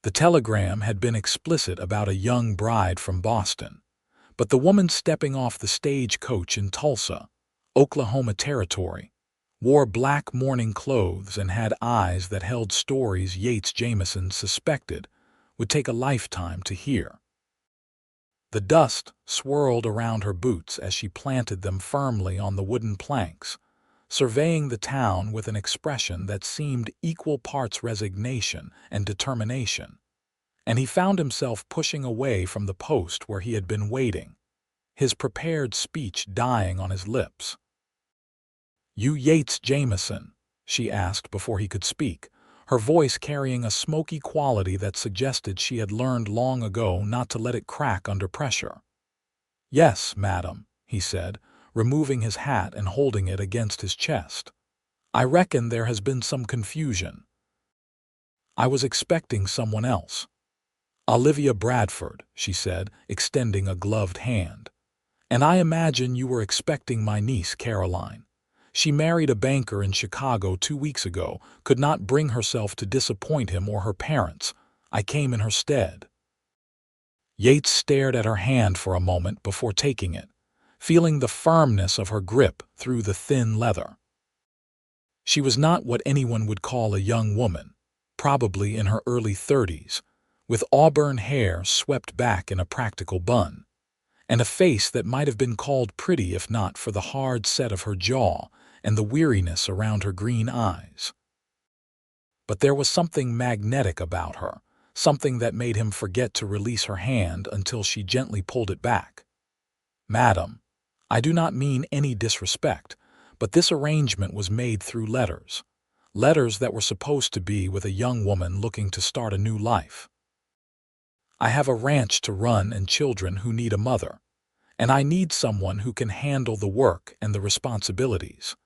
The telegram had been explicit about a young bride from Boston, but the woman stepping off the stagecoach in Tulsa, Oklahoma Territory, wore black mourning clothes and had eyes that held stories Yates Jamison suspected would take a lifetime to hear. The dust swirled around her boots as she planted them firmly on the wooden planks, surveying the town with an expression that seemed equal parts resignation and determination, and he found himself pushing away from the post where he had been waiting, his prepared speech dying on his lips. "You Yates Jamison?" she asked before he could speak, her voice carrying a smoky quality that suggested she had learned long ago not to let it crack under pressure. "Yes, madam," he said, removing his hat and holding it against his chest. "I reckon there has been some confusion. I was expecting someone else." "Olivia Bradford," she said, extending a gloved hand. "And I imagine you were expecting my niece, Caroline. She married a banker in Chicago 2 weeks ago, could not bring herself to disappoint him or her parents. I came in her stead." Yates stared at her hand for a moment before taking it, feeling the firmness of her grip through the thin leather. She was not what anyone would call a young woman, probably in her early 30s, with auburn hair swept back in a practical bun, and a face that might have been called pretty if not for the hard set of her jaw and the weariness around her green eyes. But there was something magnetic about her, something that made him forget to release her hand until she gently pulled it back. "Madam, I do not mean any disrespect, but this arrangement was made through letters that were supposed to be with a young woman looking to start a new life. I have a ranch to run and children who need a mother, and I need someone who can handle the work and the responsibilities."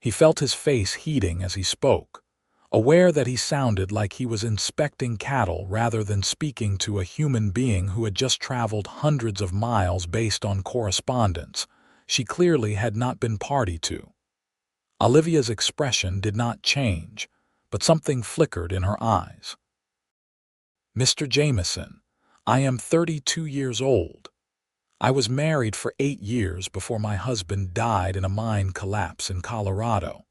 He felt his face heating as he spoke, aware that he sounded like he was inspecting cattle rather than speaking to a human being who had just traveled hundreds of miles based on correspondence she clearly had not been party to. Olivia's expression did not change, but something flickered in her eyes. "Mr. Jamison, I am 32 years old. I was married for 8 years before my husband died in a mine collapse in Colorado.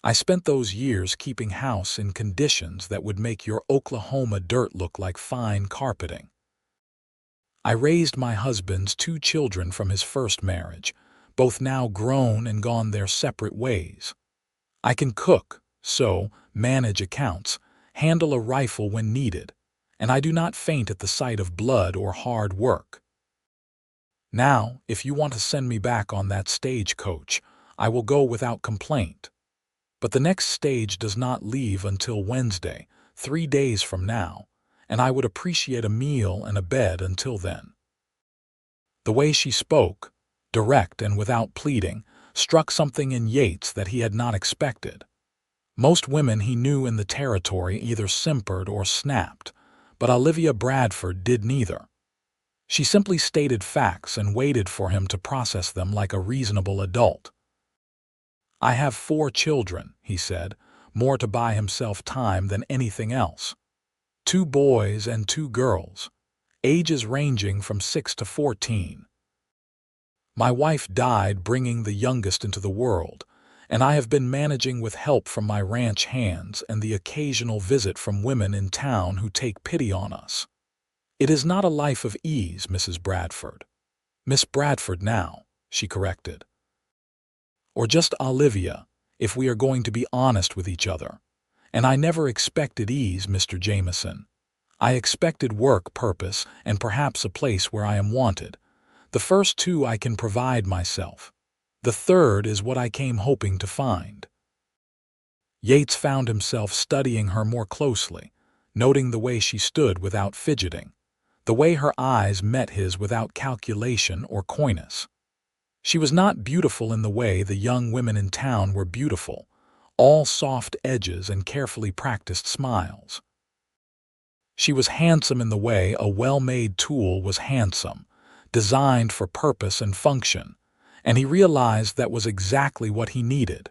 I spent those years keeping house in conditions that would make your Oklahoma dirt look like fine carpeting. I raised my husband's 2 children from his first marriage, both now grown and gone their separate ways. I can cook, sew, manage accounts, handle a rifle when needed, and I do not faint at the sight of blood or hard work. Now, if you want to send me back on that stagecoach, I will go without complaint. But the next stage does not leave until Wednesday, 3 days from now, and I would appreciate a meal and a bed until then." The way she spoke, direct and without pleading, struck something in Yates that he had not expected. Most women he knew in the territory either simpered or snapped, but Olivia Bradford did neither. She simply stated facts and waited for him to process them like a reasonable adult. "I have 4 children," he said, more to buy himself time than anything else. 2 boys and 2 girls, ages ranging from 6 to 14. My wife died bringing the youngest into the world, and I have been managing with help from my ranch hands and the occasional visit from women in town who take pity on us. It is not a life of ease, Mrs. Bradford. Miss Bradford now," she corrected. "Or just Olivia, if we are going to be honest with each other. And I never expected ease, Mr. Jamison. I expected work, purpose, and perhaps a place where I am wanted. The first 2 I can provide myself. The third is what I came hoping to find." Yates found himself studying her more closely, noting the way she stood without fidgeting, the way her eyes met his without calculation or coyness. She was not beautiful in the way the young women in town were beautiful, all soft edges and carefully practiced smiles. She was handsome in the way a well-made tool was handsome, designed for purpose and function, and he realized that was exactly what he needed.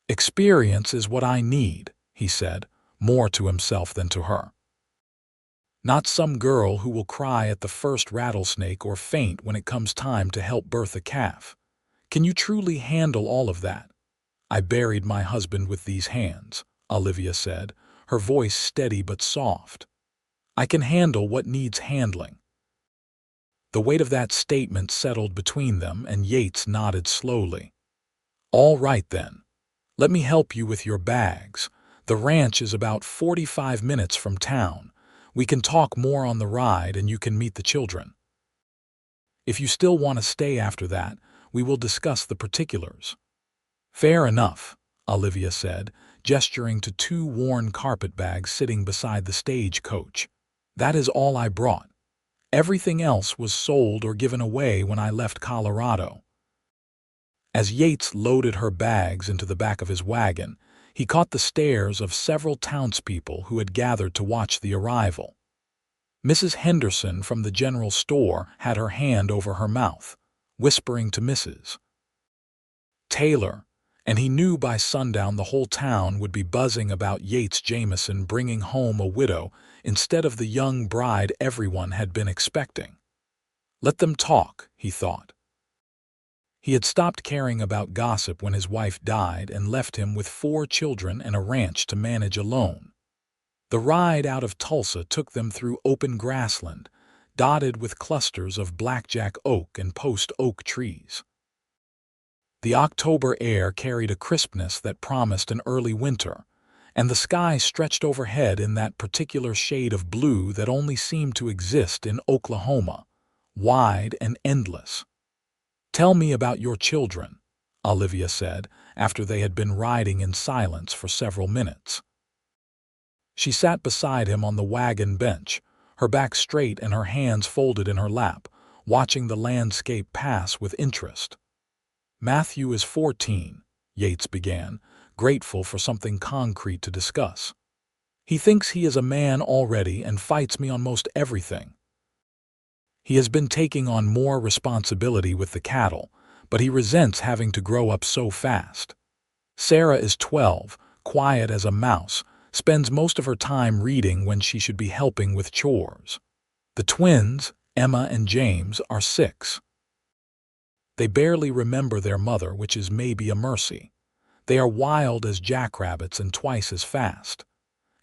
"Experience is what I need," he said, more to himself than to her. Not some girl who will cry at the first rattlesnake or faint when it comes time to help birth a calf. Can you truly handle all of that? I buried my husband with these hands, Olivia said, her voice steady but soft. I can handle what needs handling. The weight of that statement settled between them, and Yates nodded slowly. All right then. Let me help you with your bags. The ranch is about 45 minutes from town. We can talk more on the ride and you can meet the children. If you still want to stay after that, we will discuss the particulars. Fair enough, Olivia said, gesturing to two worn carpet bags sitting beside the stagecoach. That is all I brought. Everything else was sold or given away when I left Colorado. As Yates loaded her bags into the back of his wagon, he caught the stares of several townspeople who had gathered to watch the arrival. Mrs. Henderson from the general store had her hand over her mouth, whispering to Mrs. Taylor, and he knew by sundown the whole town would be buzzing about Yates Jamison bringing home a widow instead of the young bride everyone had been expecting. Let them talk, he thought. He had stopped caring about gossip when his wife died and left him with 4 children and a ranch to manage alone. The ride out of Tulsa took them through open grassland, dotted with clusters of blackjack oak and post oak trees. The October air carried a crispness that promised an early winter, and the sky stretched overhead in that particular shade of blue that only seemed to exist in Oklahoma, wide and endless. Tell me about your children, Olivia said, after they had been riding in silence for several minutes. She sat beside him on the wagon bench, her back straight and her hands folded in her lap, watching the landscape pass with interest. Matthew is 14, Yates began, grateful for something concrete to discuss. He thinks he is a man already and fights me on most everything. He has been taking on more responsibility with the cattle, but he resents having to grow up so fast. Sarah is 12, quiet as a mouse, spends most of her time reading when she should be helping with chores. The twins, Emma and James, are 6. They barely remember their mother, which is maybe a mercy. They are wild as jackrabbits and twice as fast.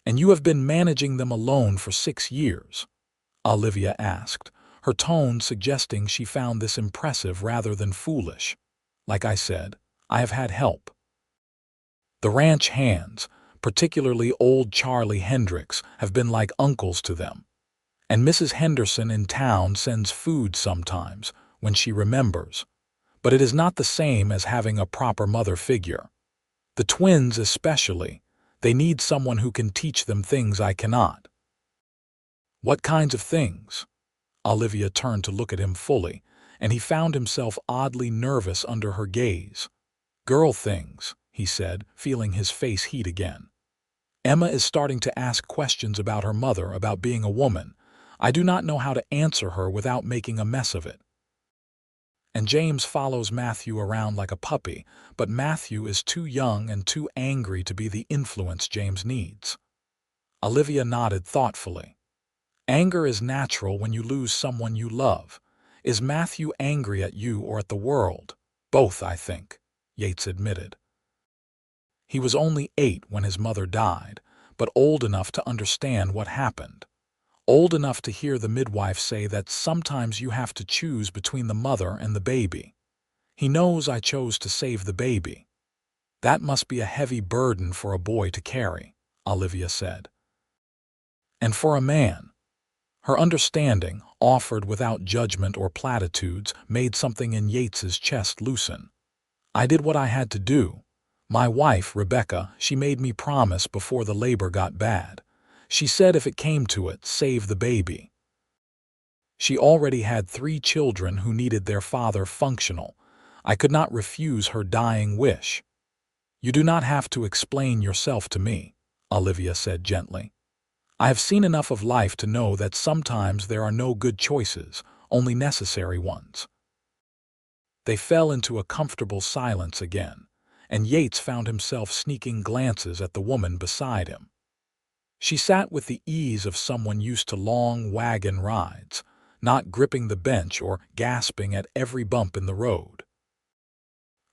And you have been managing them alone for 6 years? Olivia asked, her tone suggesting she found this impressive rather than foolish. Like I said, I have had help. The ranch hands, particularly old Charlie Hendricks, have been like uncles to them. And Mrs. Henderson in town sends food sometimes, when she remembers. But it is not the same as having a proper mother figure. The twins especially, they need someone who can teach them things I cannot. What kinds of things? Olivia turned to look at him fully, and he found himself oddly nervous under her gaze. Girl things, he said, feeling his face heat again. Emma is starting to ask questions about her mother, about being a woman. I do not know how to answer her without making a mess of it. And James follows Matthew around like a puppy, but Matthew is too young and too angry to be the influence James needs. Olivia nodded thoughtfully. Anger is natural when you lose someone you love. Is Matthew angry at you or at the world? Both, I think, Yates admitted. He was only 8 when his mother died, but old enough to understand what happened. Old enough to hear the midwife say that sometimes you have to choose between the mother and the baby. He knows I chose to save the baby. That must be a heavy burden for a boy to carry, Olivia said. And for a man. Her understanding, offered without judgment or platitudes, made something in Yates's chest loosen. I did what I had to do. My wife, Rebecca, she made me promise before the labor got bad. She said if it came to it, save the baby. She already had 3 children who needed their father functional. I could not refuse her dying wish. You do not have to explain yourself to me, Olivia said gently. I have seen enough of life to know that sometimes there are no good choices, only necessary ones. They fell into a comfortable silence again, and Yates found himself sneaking glances at the woman beside him. She sat with the ease of someone used to long wagon rides, not gripping the bench or gasping at every bump in the road.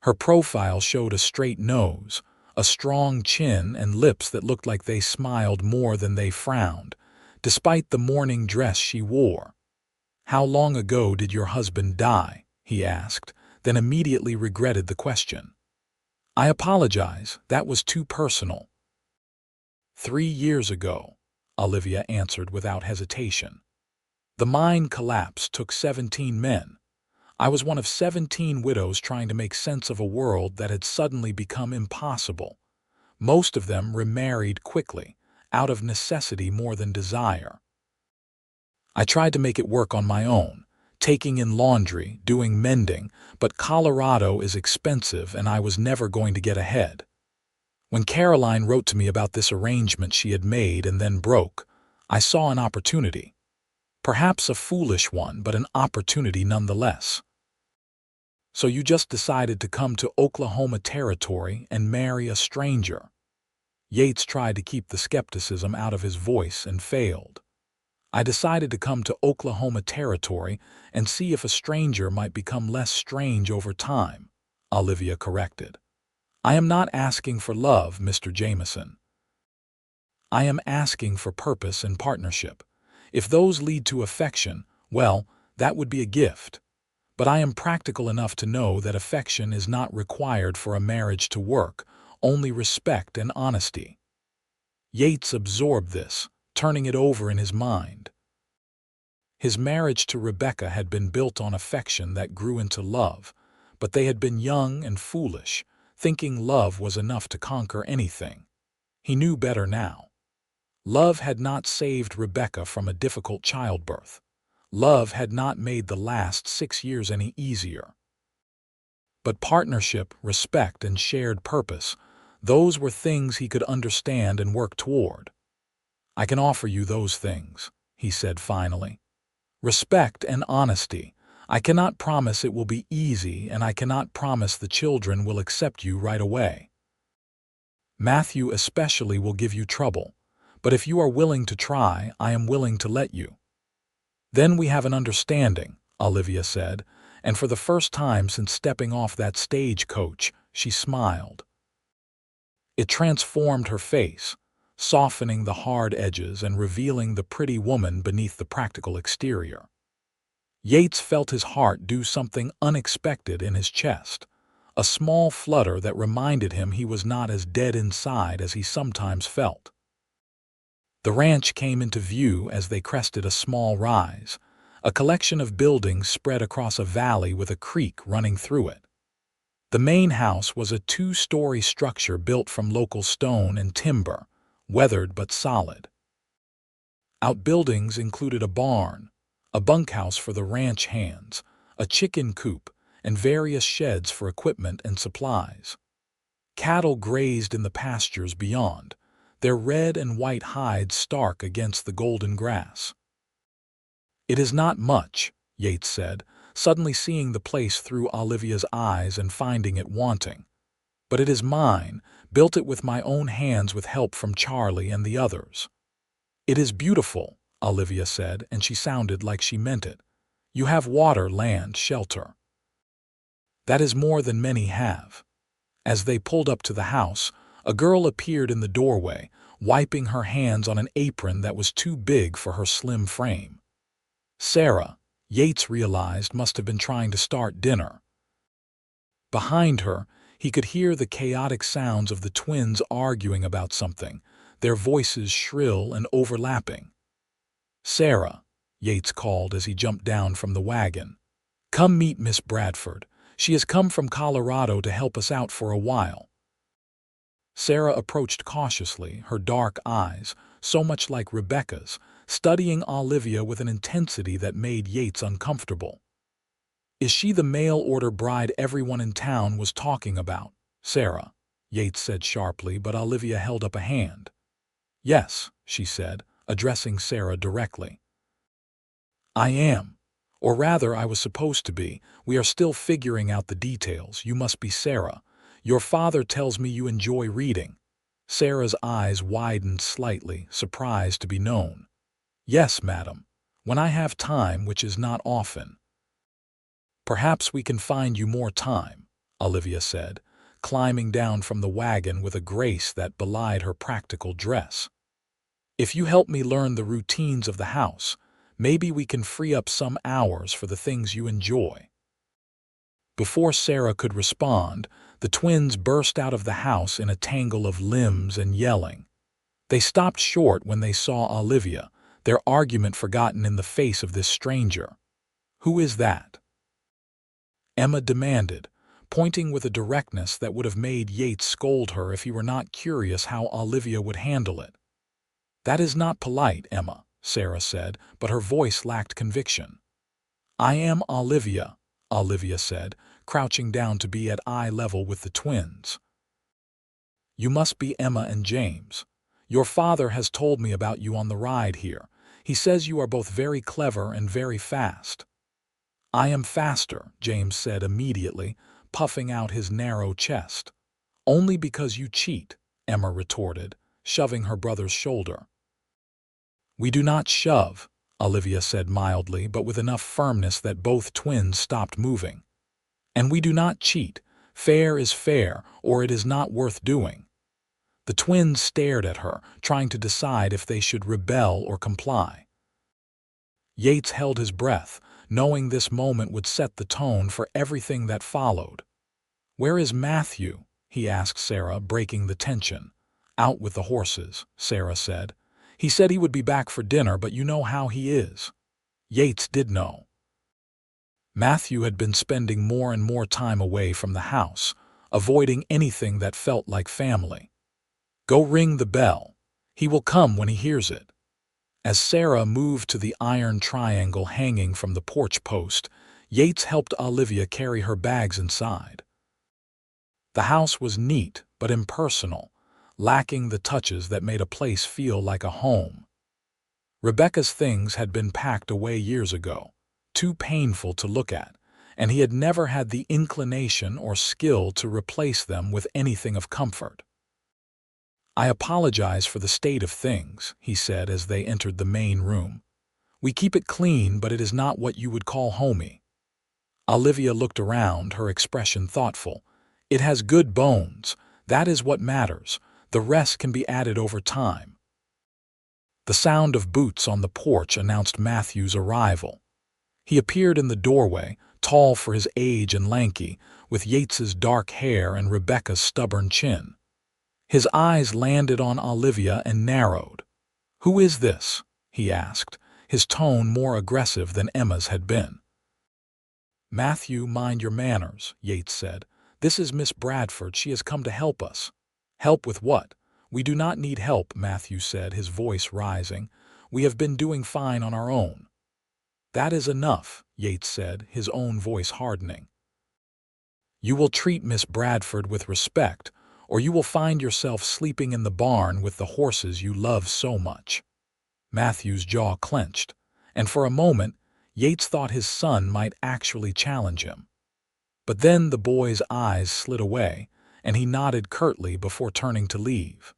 Her profile showed a straight nose, a strong chin, and lips that looked like they smiled more than they frowned, despite the mourning dress she wore. "How long ago did your husband die?" he asked, then immediately regretted the question. "I apologize, that was too personal." 3 years ago, Olivia answered without hesitation. The mine collapse took 17 men. I was one of 17 widows trying to make sense of a world that had suddenly become impossible. Most of them remarried quickly, out of necessity more than desire. I tried to make it work on my own, taking in laundry, doing mending, but Colorado is expensive and I was never going to get ahead. When Caroline wrote to me about this arrangement she had made and then broke, I saw an opportunity. Perhaps a foolish one, but an opportunity nonetheless. "So you just decided to come to Oklahoma Territory and marry a stranger?" Yates tried to keep the skepticism out of his voice and failed. "I decided to come to Oklahoma Territory and see if a stranger might become less strange over time," Olivia corrected. "I am not asking for love, Mr. Jamison. I am asking for purpose and partnership. If those lead to affection, well, that would be a gift. But I am practical enough to know that affection is not required for a marriage to work, only respect and honesty." Yates absorbed this, turning it over in his mind. His marriage to Rebecca had been built on affection that grew into love, but they had been young and foolish, thinking love was enough to conquer anything. He knew better now. Love had not saved Rebecca from a difficult childbirth. Love had not made the last 6 years any easier. But partnership, respect, and shared purpose, those were things he could understand and work toward. "I can offer you those things," he said finally. "Respect and honesty. I cannot promise it will be easy, and I cannot promise the children will accept you right away. Matthew especially will give you trouble, but if you are willing to try, I am willing to let you." "Then we have an understanding," Olivia said, and for the first time since stepping off that stagecoach, she smiled. It transformed her face, softening the hard edges and revealing the pretty woman beneath the practical exterior. Yates felt his heart do something unexpected in his chest, a small flutter that reminded him he was not as dead inside as he sometimes felt. The ranch came into view as they crested a small rise, a collection of buildings spread across a valley with a creek running through it. The main house was a 2-story structure built from local stone and timber, weathered but solid. Outbuildings included a barn, a bunkhouse for the ranch hands, a chicken coop, and various sheds for equipment and supplies. Cattle grazed in the pastures beyond, their red and white hides stark against the golden grass. "It is not much," Yates said, suddenly seeing the place through Olivia's eyes and finding it wanting. "But it is mine, built it with my own hands with help from Charlie and the others." "It is beautiful," Olivia said, and she sounded like she meant it. "You have water, land, shelter. That is more than many have." As they pulled up to the house, a girl appeared in the doorway, wiping her hands on an apron that was too big for her slim frame. Sarah, Yates realized, must have been trying to start dinner. Behind her, he could hear the chaotic sounds of the twins arguing about something, their voices shrill and overlapping. "Sarah," Yates called as he jumped down from the wagon. "Come meet Miss Bradford. She has come from Colorado to help us out for a while." Sarah approached cautiously, her dark eyes, so much like Rebecca's, studying Olivia with an intensity that made Yates uncomfortable. "Is she the mail-order bride everyone in town was talking about, Sarah?" Yates said sharply, but Olivia held up a hand. "Yes," she said, addressing Sarah directly. "I am. Or rather, I was supposed to be. We are still figuring out the details. You must be Sarah. Your father tells me you enjoy reading." Sarah's eyes widened slightly, surprised to be known. "Yes, madam. When I have time, which is not often." "Perhaps we can find you more time," Olivia said, climbing down from the wagon with a grace that belied her practical dress. "If you help me learn the routines of the house, maybe we can free up some hours for the things you enjoy." Before Sarah could respond, the twins burst out of the house in a tangle of limbs and yelling. They stopped short when they saw Olivia, their argument forgotten in the face of this stranger. "Who is that?" Emma demanded, pointing with a directness that would have made Yates scold her if he were not curious how Olivia would handle it. "That is not polite, Emma," Sarah said, but her voice lacked conviction. "I am Olivia," Olivia said, crouching down to be at eye level with the twins. "You must be Emma and James. Your father has told me about you on the ride here. He says you are both very clever and very fast." "I am faster," James said immediately, puffing out his narrow chest. "Only because you cheat," Emma retorted, shoving her brother's shoulder. "We do not shove," Olivia said mildly, but with enough firmness that both twins stopped moving. "And we do not cheat. Fair is fair, or it is not worth doing." The twins stared at her, trying to decide if they should rebel or comply. Yates held his breath, knowing this moment would set the tone for everything that followed. "Where is Matthew?" he asked Sarah, breaking the tension. "Out with the horses," Sarah said. "He said he would be back for dinner, but you know how he is." Yates did know. Matthew had been spending more and more time away from the house, avoiding anything that felt like family. "Go ring the bell. He will come when he hears it." As Sarah moved to the iron triangle hanging from the porch post, Yates helped Olivia carry her bags inside. The house was neat but impersonal, lacking the touches that made a place feel like a home. Rebecca's things had been packed away years ago, too painful to look at, and he had never had the inclination or skill to replace them with anything of comfort. "I apologize for the state of things," he said as they entered the main room. "We keep it clean, but it is not what you would call homey." Olivia looked around, her expression thoughtful. "It has good bones. That is what matters. The rest can be added over time." The sound of boots on the porch announced Matthew's arrival. He appeared in the doorway, tall for his age and lanky, with Yates's dark hair and Rebecca's stubborn chin. His eyes landed on Olivia and narrowed. "Who is this?" he asked, his tone more aggressive than Emma's had been. "Matthew, mind your manners," Yates said. "This is Miss Bradford. She has come to help us." "Help with what?" "We do not need help," Matthew said, his voice rising. "We have been doing fine on our own." "That is enough," Yates said, his own voice hardening. "You will treat Miss Bradford with respect, or you will find yourself sleeping in the barn with the horses you love so much." Matthew's jaw clenched, and for a moment Yates thought his son might actually challenge him. But then the boy's eyes slid away, and he nodded curtly before turning to leave.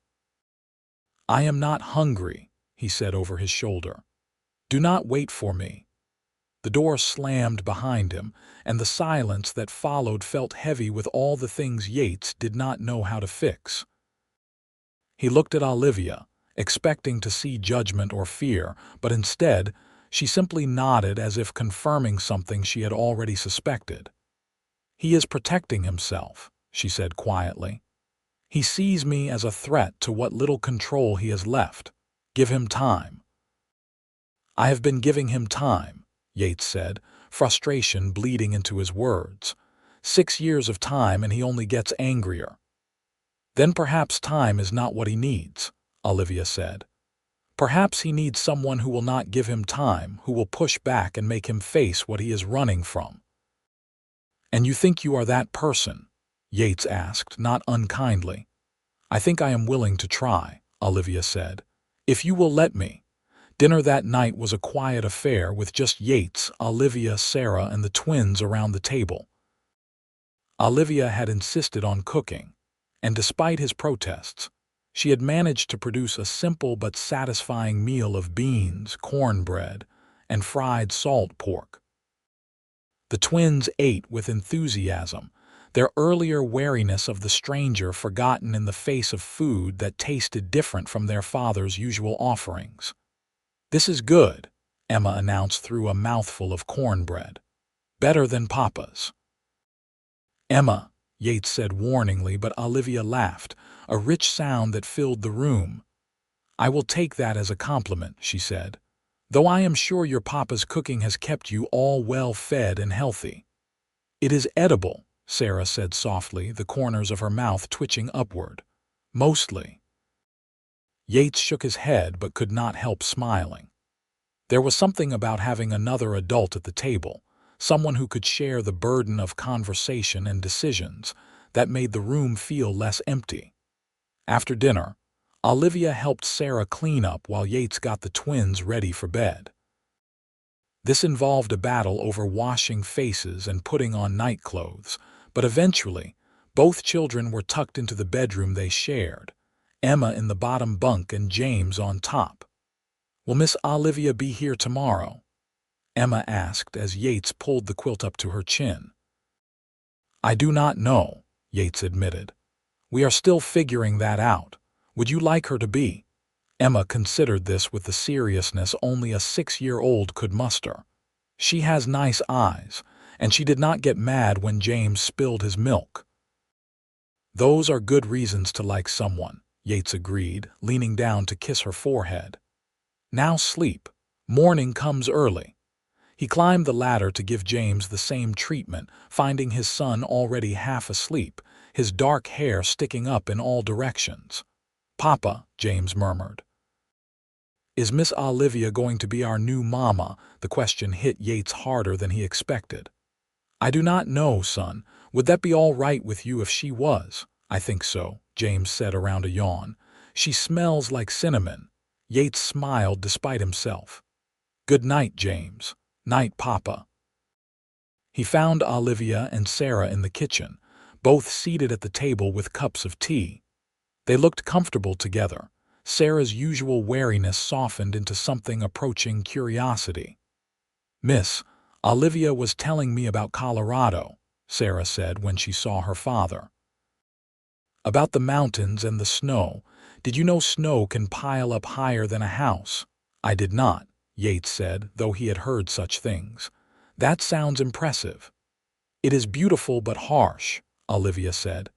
"I am not hungry," he said over his shoulder. "Do not wait for me." The door slammed behind him, and the silence that followed felt heavy with all the things Yates did not know how to fix. He looked at Olivia, expecting to see judgment or fear, but instead, she simply nodded as if confirming something she had already suspected. "He is protecting himself," she said quietly. "He sees me as a threat to what little control he has left. Give him time." "I have been giving him time," Yates said, frustration bleeding into his words. 6 years of time and he only gets angrier." "Then perhaps time is not what he needs," Olivia said. "Perhaps he needs someone who will not give him time, who will push back and make him face what he is running from." "And you think you are that person?" Yates asked, not unkindly. "I think I am willing to try," Olivia said. "If you will let me." Dinner that night was a quiet affair with just Yates, Olivia, Sarah, and the twins around the table. Olivia had insisted on cooking, and despite his protests, She had managed to produce a simple but satisfying meal of beans, cornbread, and fried salt pork. The twins ate with enthusiasm, their earlier wariness of the stranger forgotten in the face of food that tasted different from their father's usual offerings. "This is good," Emma announced through a mouthful of cornbread. "Better than Papa's." "Emma," Yates said warningly, but Olivia laughed, a rich sound that filled the room. "I will take that as a compliment," she said, "though I am sure your Papa's cooking has kept you all well fed and healthy." "It is edible," Sarah said softly, the corners of her mouth twitching upward. "Mostly." Yates shook his head but could not help smiling. There was something about having another adult at the table, someone who could share the burden of conversation and decisions, that made the room feel less empty. After dinner, Olivia helped Sarah clean up while Yates got the twins ready for bed. This involved a battle over washing faces and putting on night clothes, but eventually, both children were tucked into the bedroom they shared, Emma in the bottom bunk and James on top. "Will Miss Olivia be here tomorrow?" Emma asked as Yates pulled the quilt up to her chin. "I do not know," Yates admitted. "We are still figuring that out. Would you like her to be?" Emma considered this with the seriousness only a 6-year-old could muster. She has nice eyes, and she did not get mad when James spilled his milk. "Those are good reasons to like someone," Yates agreed, leaning down to kiss her forehead. "Now sleep. Morning comes early." He climbed the ladder to give James the same treatment, finding his son already half asleep, his dark hair sticking up in all directions. "Papa," James murmured. "Is Miss Olivia going to be our new mama?" The question hit Yates harder than he expected. "I do not know, son. Would that be all right with you if she was?" "I think so," James said around a yawn. "She smells like cinnamon." Yates smiled despite himself. "Good night, James." "Night, Papa." He found Olivia and Sarah in the kitchen, both seated at the table with cups of tea. They looked comfortable together. Sarah's usual wariness softened into something approaching curiosity. "Miss, Olivia was telling me about Colorado," Sarah said when she saw her father. "About the mountains and the snow. Did you know snow can pile up higher than a house?" "I did not," Yates said, though he had heard such things. "That sounds impressive." "It is beautiful but harsh," Olivia said.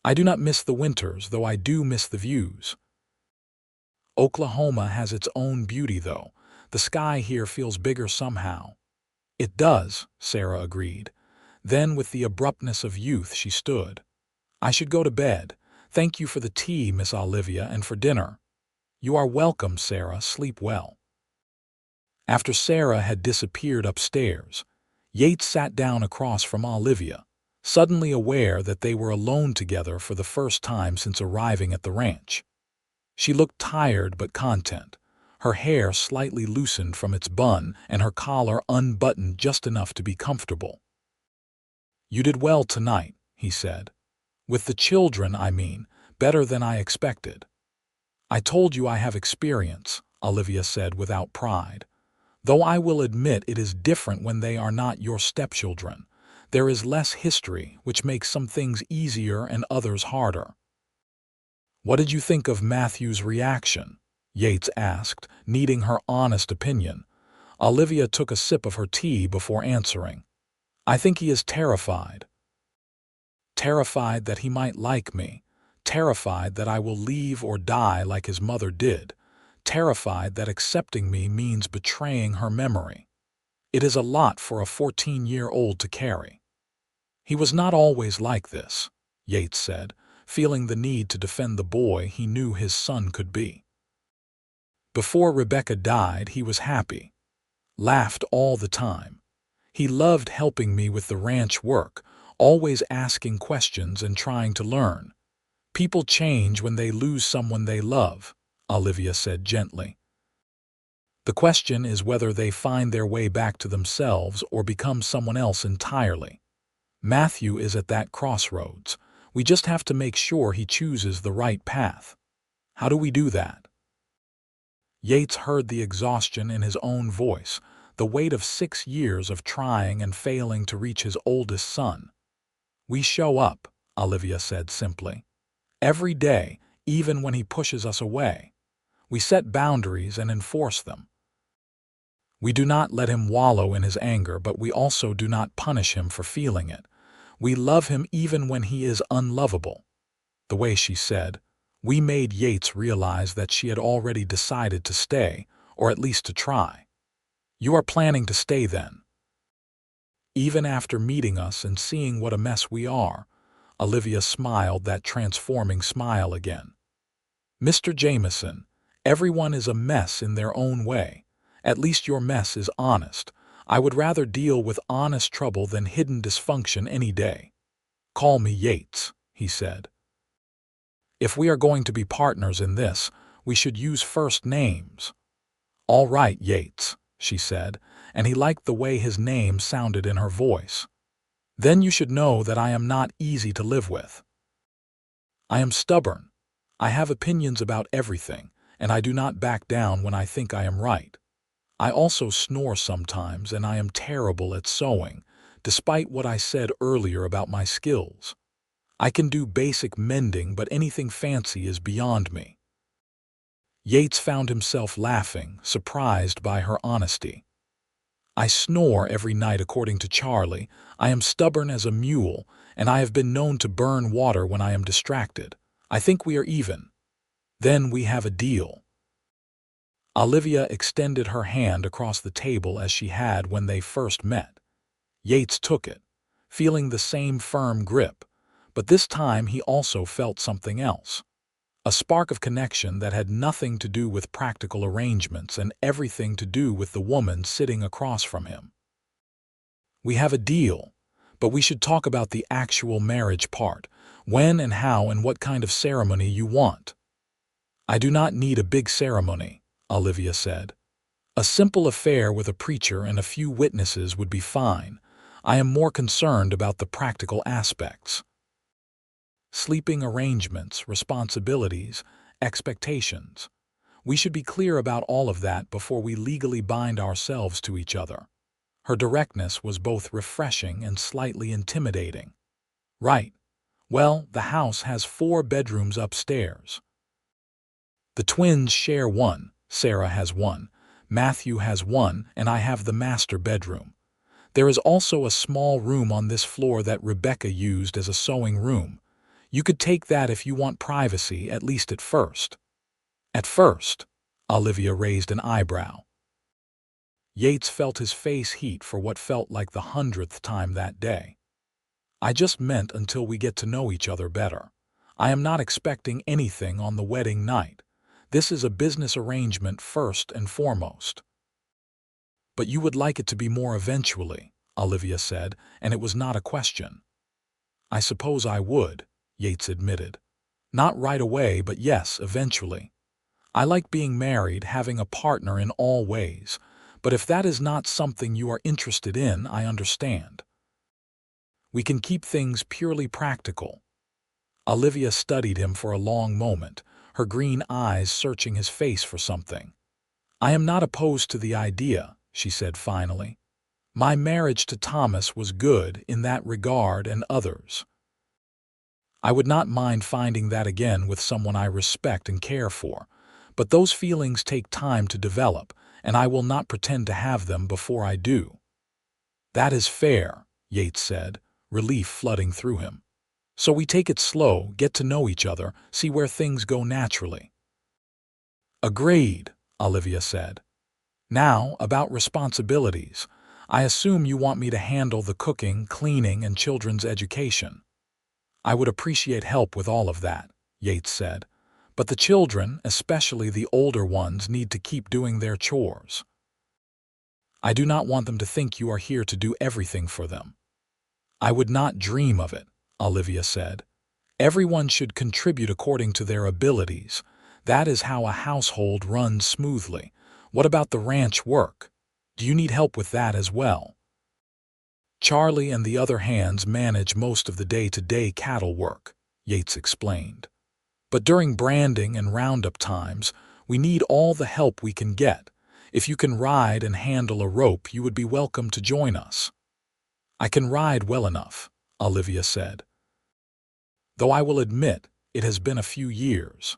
"I do not miss the winters, though I do miss the views." "Oklahoma has its own beauty, though. The sky here feels bigger somehow." "It does," Sarah agreed. Then, with the abruptness of youth, she stood. "I should go to bed. Thank you for the tea, Miss Olivia, and for dinner." "You are welcome, Sarah. Sleep well." After Sarah had disappeared upstairs, Yates sat down across from Olivia, suddenly aware that they were alone together for the first time since arriving at the ranch. She looked tired but content, her hair slightly loosened from its bun and her collar unbuttoned just enough to be comfortable. "You did well tonight," he said. "With the children, I mean, better than I expected." "I told you I have experience," Olivia said without pride. "Though I will admit it is different when they are not your stepchildren. There is less history, which makes some things easier and others harder." "What did you think of Matthew's reaction?" Yates asked, needing her honest opinion. Olivia took a sip of her tea before answering. "I think he is terrified. Terrified that he might like me. Terrified that I will leave or die like his mother did. Terrified that accepting me means betraying her memory. It is a lot for a 14-year-old to carry." "He was not always like this," Yates said, feeling the need to defend the boy he knew his son could be. "Before Rebecca died, he was happy. Laughed all the time. He loved helping me with the ranch work, always asking questions and trying to learn. People change when they lose someone they love," Olivia said gently. "The question is whether they find their way back to themselves or become someone else entirely. Matthew is at that crossroads. We just have to make sure he chooses the right path." How do we do that? Yates heard the exhaustion in his own voice, the weight of 6 years of trying and failing to reach his oldest son. We show up, Olivia said simply. Every day, even when he pushes us away. We set boundaries and enforce them. We do not let him wallow in his anger, but we also do not punish him for feeling it. We love him even when he is unlovable. The way she said, we made Yates realize that she had already decided to stay, or at least to try. You are planning to stay then? Even after meeting us and seeing what a mess we are, Olivia smiled that transforming smile again. Mr. Jamison, everyone is a mess in their own way. At least your mess is honest. I would rather deal with honest trouble than hidden dysfunction any day. Call me Yates, he said. If we are going to be partners in this, we should use first names. All right, Yates, she said, and he liked the way his name sounded in her voice. Then you should know that I am not easy to live with. I am stubborn. I have opinions about everything, and I do not back down when I think I am right. I also snore sometimes, and I am terrible at sewing, despite what I said earlier about my skills. I can do basic mending, but anything fancy is beyond me. Yates found himself laughing, surprised by her honesty. I snore every night according to Charlie. I am stubborn as a mule, and I have been known to burn water when I am distracted. I think we are even. Then we have a deal. Olivia extended her hand across the table as she had when they first met. Yates took it, feeling the same firm grip, but this time he also felt something else. A spark of connection that had nothing to do with practical arrangements and everything to do with the woman sitting across from him. We have a deal, but we should talk about the actual marriage part, when and how and what kind of ceremony you want. I do not need a big ceremony, Olivia said. A simple affair with a preacher and a few witnesses would be fine. I am more concerned about the practical aspects. Sleeping arrangements, responsibilities, expectations. We should be clear about all of that before we legally bind ourselves to each other. Her directness was both refreshing and slightly intimidating. Right. Well, the house has 4 bedrooms upstairs. The twins share one. Sarah has one, Matthew has one, and I have the master bedroom. There is also a small room on this floor that Rebecca used as a sewing room. You could take that if you want privacy, at least at first. At first? Olivia raised an eyebrow. Yates felt his face heat for what felt like the 100th time that day. I just meant until we get to know each other better. I am not expecting anything on the wedding night. This is a business arrangement first and foremost. But you would like it to be more eventually, Olivia said, and it was not a question. I suppose I would, Yates admitted. Not right away, but yes, eventually. I like being married, having a partner in all ways, but if that is not something you are interested in, I understand. We can keep things purely practical. Olivia studied him for a long moment, her green eyes searching his face for something. I am not opposed to the idea, she said finally. My marriage to Thomas was good in that regard and others. I would not mind finding that again with someone I respect and care for, but those feelings take time to develop, and I will not pretend to have them before I do. That is fair, Yates said, relief flooding through him. So we take it slow, get to know each other, see where things go naturally. Agreed, Olivia said. Now, about responsibilities. I assume you want me to handle the cooking, cleaning, and children's education. I would appreciate help with all of that, Yates said. But the children, especially the older ones, need to keep doing their chores. I do not want them to think you are here to do everything for them. I would not dream of it, Olivia said. Everyone should contribute according to their abilities. That is how a household runs smoothly. What about the ranch work? Do you need help with that as well? Charlie and the other hands manage most of the day-to-day cattle work, Yates explained. But during branding and roundup times, we need all the help we can get. If you can ride and handle a rope, you would be welcome to join us." "I can ride well enough," Olivia said. "Though I will admit it has been a few years,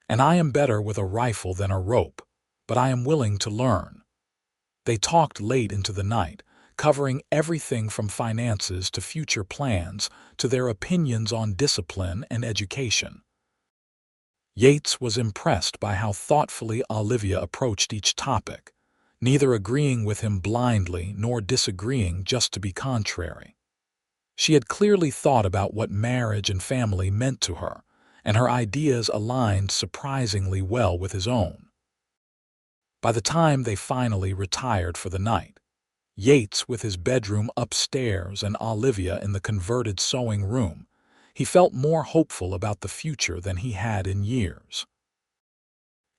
and I am better with a rifle than a rope, but I am willing to learn." They talked late into the night, covering everything from finances to future plans to their opinions on discipline and education. Yates was impressed by how thoughtfully Olivia approached each topic, neither agreeing with him blindly nor disagreeing just to be contrary. She had clearly thought about what marriage and family meant to her, and her ideas aligned surprisingly well with his own. By the time they finally retired for the night, Yates with his bedroom upstairs and Olivia in the converted sewing room, he felt more hopeful about the future than he had in years.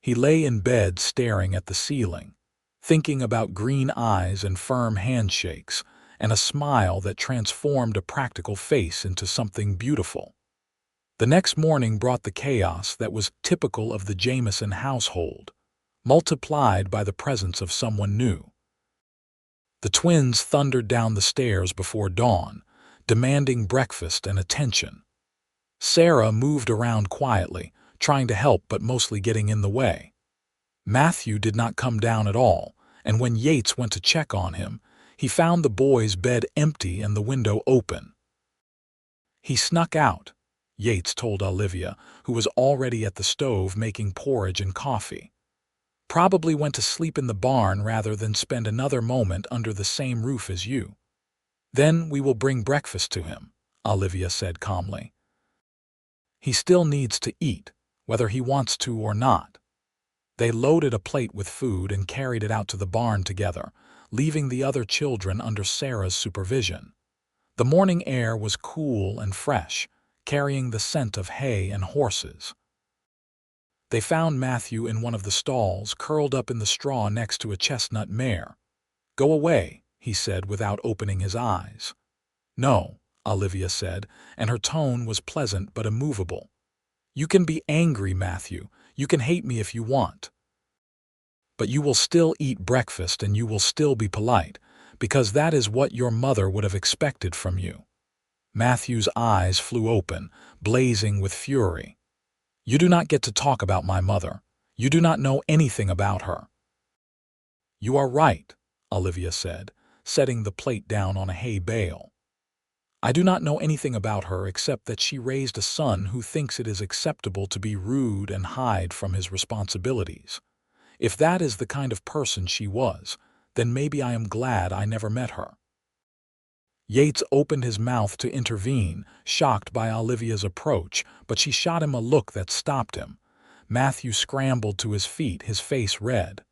He lay in bed staring at the ceiling, thinking about green eyes and firm handshakes, and a smile that transformed a practical face into something beautiful. The next morning brought the chaos that was typical of the Jamison household, multiplied by the presence of someone new. The twins thundered down the stairs before dawn, demanding breakfast and attention. Sarah moved around quietly, trying to help but mostly getting in the way. Matthew did not come down at all, and when Yates went to check on him, he found the boy's bed empty and the window open. "He snuck out," Yates told Olivia, who was already at the stove making porridge and coffee. "Probably went to sleep in the barn rather than spend another moment under the same roof as you." "Then we will bring breakfast to him," Olivia said calmly. "He still needs to eat, whether he wants to or not." They loaded a plate with food and carried it out to the barn together, leaving the other children under Sarah's supervision. The morning air was cool and fresh, carrying the scent of hay and horses. They found Matthew in one of the stalls, curled up in the straw next to a chestnut mare. "Go away," he said without opening his eyes. "No," Olivia said, and her tone was pleasant but immovable. "You can be angry, Matthew. You can hate me if you want. But you will still eat breakfast and you will still be polite, because that is what your mother would have expected from you." Matthew's eyes flew open, blazing with fury. "You do not get to talk about my mother. You do not know anything about her." "You are right," Olivia said, setting the plate down on a hay bale. "I do not know anything about her except that she raised a son who thinks it is acceptable to be rude and hide from his responsibilities. If that is the kind of person she was, then maybe I am glad I never met her." Yates opened his mouth to intervene, shocked by Olivia's approach, but she shot him a look that stopped him. Matthew scrambled to his feet, his face red.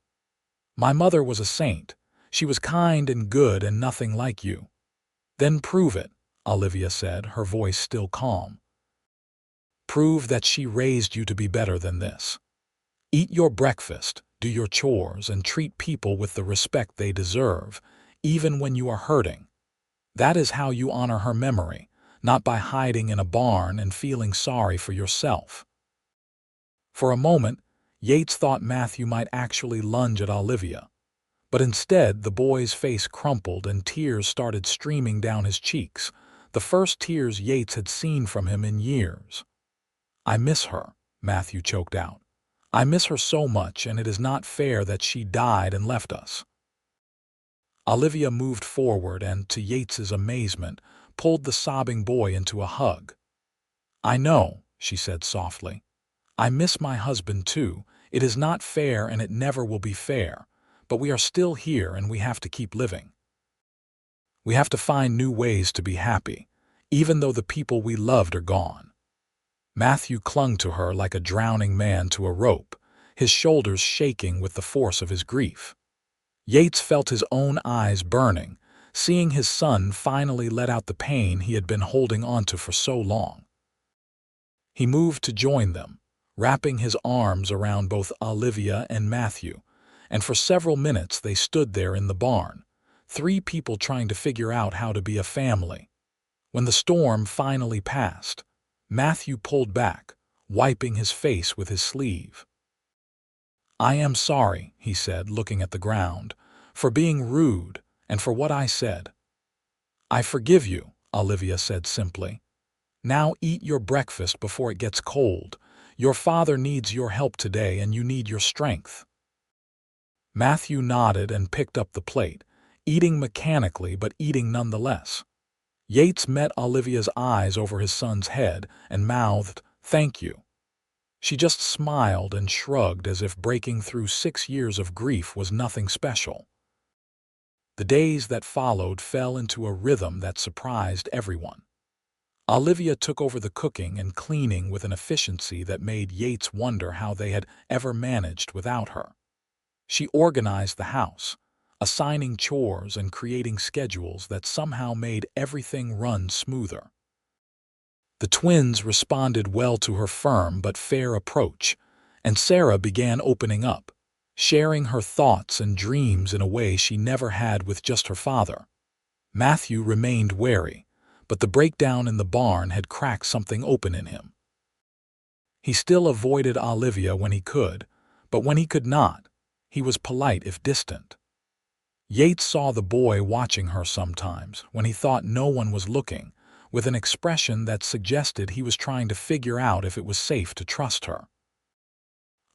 "My mother was a saint. She was kind and good and nothing like you." "Then prove it," Olivia said, her voice still calm. "Prove that she raised you to be better than this. Eat your breakfast, do your chores, and treat people with the respect they deserve, even when you are hurting. That is how you honor her memory, not by hiding in a barn and feeling sorry for yourself." For a moment, Yates thought Matthew might actually lunge at Olivia, but instead the boy's face crumpled and tears started streaming down his cheeks, the first tears Yates had seen from him in years. "I miss her," Matthew choked out. "I miss her so much, and it is not fair that she died and left us." Olivia moved forward and, to Yates's amazement, pulled the sobbing boy into a hug. "I know," she said softly. "I miss my husband too. It is not fair and it never will be fair, but we are still here and we have to keep living. We have to find new ways to be happy, even though the people we loved are gone." Matthew clung to her like a drowning man to a rope, his shoulders shaking with the force of his grief. Yates felt his own eyes burning, seeing his son finally let out the pain he had been holding onto for so long. He moved to join them, wrapping his arms around both Olivia and Matthew, and for several minutes they stood there in the barn, three people trying to figure out how to be a family. When the storm finally passed, Matthew pulled back, wiping his face with his sleeve. "I am sorry," he said, looking at the ground, "for being rude and for what I said." "I forgive you," Olivia said simply. "Now eat your breakfast before it gets cold. Your father needs your help today and you need your strength." Matthew nodded and picked up the plate, eating mechanically but eating nonetheless. Yates met Olivia's eyes over his son's head and mouthed, "Thank you." She just smiled and shrugged as if breaking through 6 years of grief was nothing special. The days that followed fell into a rhythm that surprised everyone. Olivia took over the cooking and cleaning with an efficiency that made Yates wonder how they had ever managed without her. She organized the house, assigning chores and creating schedules that somehow made everything run smoother. The twins responded well to her firm but fair approach, and Sarah began opening up, sharing her thoughts and dreams in a way she never had with just her father. Matthew remained wary, but the breakdown in the barn had cracked something open in him. He still avoided Olivia when he could, but when he could not, he was polite if distant. Yates saw the boy watching her sometimes, when he thought no one was looking, with an expression that suggested he was trying to figure out if it was safe to trust her.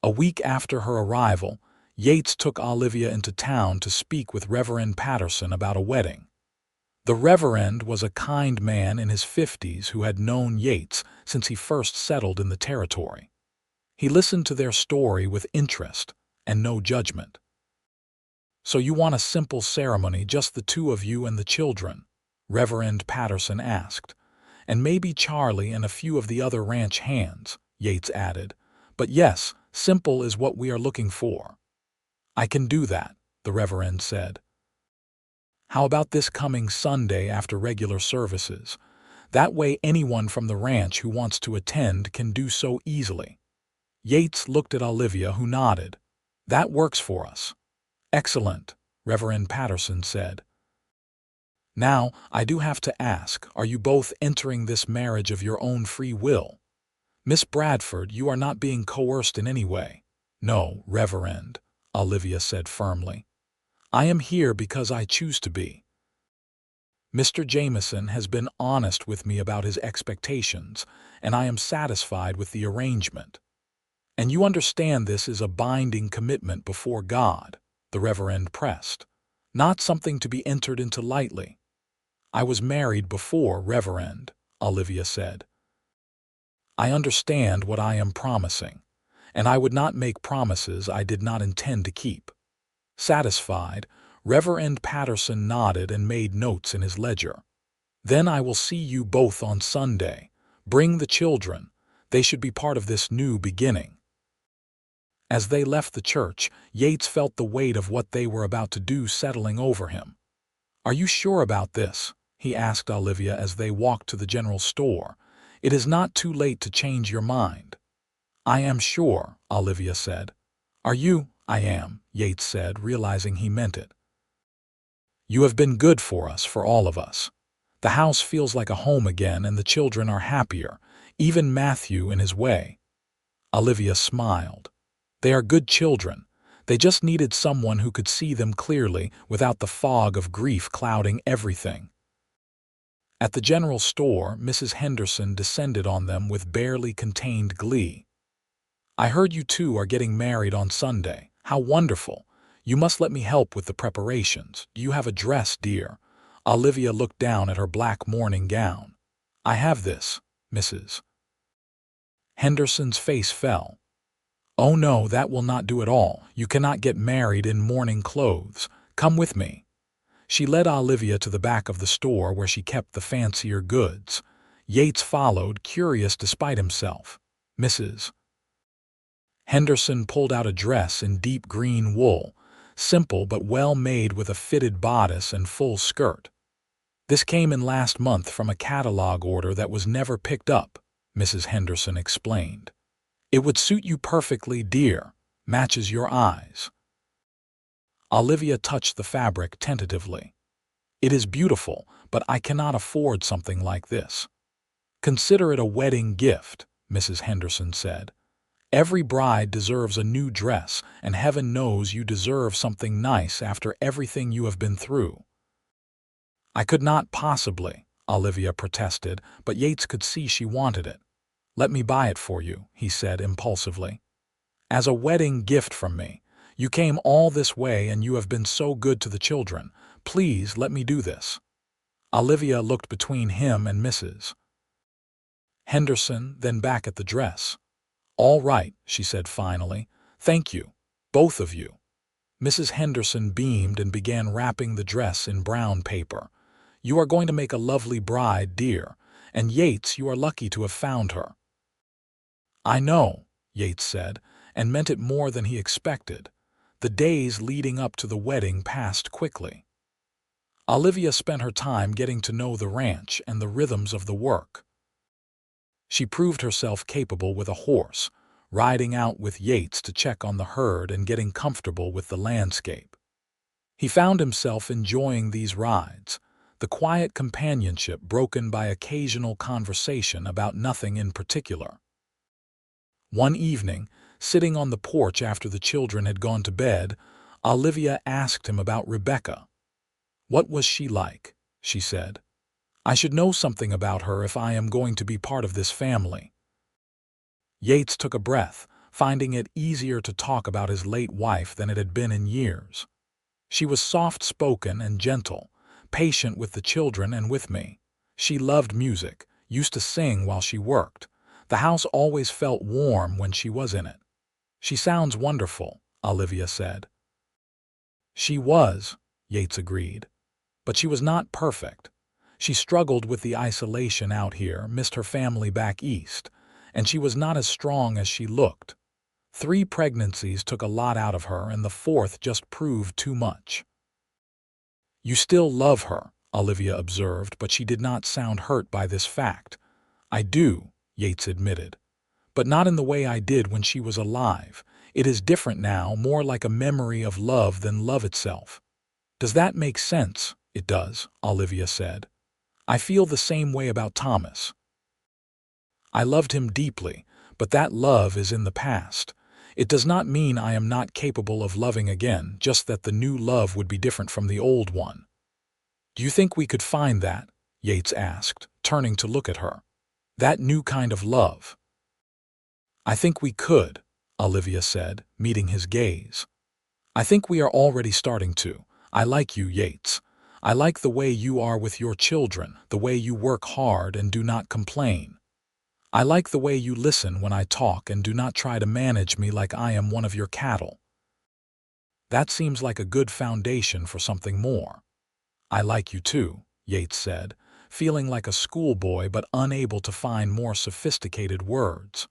A week after her arrival, Yates took Olivia into town to speak with Reverend Patterson about a wedding. The Reverend was a kind man in his 50s who had known Yates since he first settled in the territory. He listened to their story with interest and no judgment. "So you want a simple ceremony, just the two of you and the children?" Reverend Patterson asked. "And maybe Charlie and a few of the other ranch hands," Yates added. "But yes, simple is what we are looking for." "I can do that," the Reverend said. "How about this coming Sunday after regular services? That way anyone from the ranch who wants to attend can do so easily." Yates looked at Olivia, who nodded. "That works for us." "Excellent," Reverend Patterson said. "Now, I do have to ask, are you both entering this marriage of your own free will? Miss Bradford, you are not being coerced in any way." "No, Reverend," Olivia said firmly. "I am here because I choose to be. Mr. Jamison has been honest with me about his expectations, and I am satisfied with the arrangement. And you understand this is a binding commitment before God," the Reverend pressed, "not something to be entered into lightly." "I was married before, Reverend," Olivia said. "I understand what I am promising, and I would not make promises I did not intend to keep." Satisfied, Reverend Patterson nodded and made notes in his ledger. "Then I will see you both on Sunday. Bring the children. They should be part of this new beginning." As they left the church, Yates felt the weight of what they were about to do settling over him. "Are you sure about this?" he asked Olivia as they walked to the general store. "It is not too late to change your mind." "I am sure," Olivia said. "Are you?" "I am," Yates said, realizing he meant it. "You have been good for us, for all of us. The house feels like a home again and the children are happier, even Matthew in his way." Olivia smiled. "They are good children. They just needed someone who could see them clearly without the fog of grief clouding everything." At the general store, Mrs. Henderson descended on them with barely contained glee. "I heard you two are getting married on Sunday. How wonderful! You must let me help with the preparations. Do you have a dress, dear?" Olivia looked down at her black morning gown. "I have this, Mrs." Henderson's face fell. "Oh no, that will not do at all. You cannot get married in morning clothes. Come with me." She led Olivia to the back of the store where she kept the fancier goods. Yates followed, curious despite himself. "Mrs." Henderson pulled out a dress in deep green wool, simple but well made with a fitted bodice and full skirt. "This came in last month from a catalog order that was never picked up," Mrs. Henderson explained. "It would suit you perfectly, dear. Matches your eyes." Olivia touched the fabric tentatively. "It is beautiful, but I cannot afford something like this." "Consider it a wedding gift," Mrs. Henderson said. "Every bride deserves a new dress, and heaven knows you deserve something nice after everything you have been through." "I could not possibly," Olivia protested, but Yates could see she wanted it. "Let me buy it for you," he said impulsively. "As a wedding gift from me. You came all this way and you have been so good to the children. Please let me do this." Olivia looked between him and Mrs. Henderson, then back at the dress. "All right," she said finally. "Thank you, both of you." Mrs. Henderson beamed and began wrapping the dress in brown paper. "You are going to make a lovely bride, dear, and Yates, you are lucky to have found her." "I know," Yates said, and meant it more than he expected. The days leading up to the wedding passed quickly. Olivia spent her time getting to know the ranch and the rhythms of the work. She proved herself capable with a horse, riding out with Yates to check on the herd and getting comfortable with the landscape. He found himself enjoying these rides, the quiet companionship broken by occasional conversation about nothing in particular. One evening, sitting on the porch after the children had gone to bed, Olivia asked him about Rebecca. "What was she like?" she said. "I should know something about her if I am going to be part of this family." Yates took a breath, finding it easier to talk about his late wife than it had been in years. "She was soft-spoken and gentle, patient with the children and with me. She loved music, used to sing while she worked. The house always felt warm when she was in it." "She sounds wonderful," Olivia said. "She was," Yates agreed. "But she was not perfect. She struggled with the isolation out here, missed her family back east, and she was not as strong as she looked. 3 pregnancies took a lot out of her, and the 4th just proved too much." "You still love her," Olivia observed, but she did not sound hurt by this fact. "I do," Yates admitted. "But not in the way I did when she was alive. It is different now, more like a memory of love than love itself." "Does that make sense?" "It does," Olivia said. "I feel the same way about Thomas. I loved him deeply, but that love is in the past. It does not mean I am not capable of loving again, just that the new love would be different from the old one." "Do you think we could find that?" Yates asked, turning to look at her. "That new kind of love?" "I think we could," Olivia said, meeting his gaze. "I think we are already starting to. I like you, Yates. I like the way you are with your children, the way you work hard and do not complain. I like the way you listen when I talk and do not try to manage me like I am one of your cattle. That seems like a good foundation for something more." "I like you too," Yates said, feeling like a schoolboy but unable to find more sophisticated words.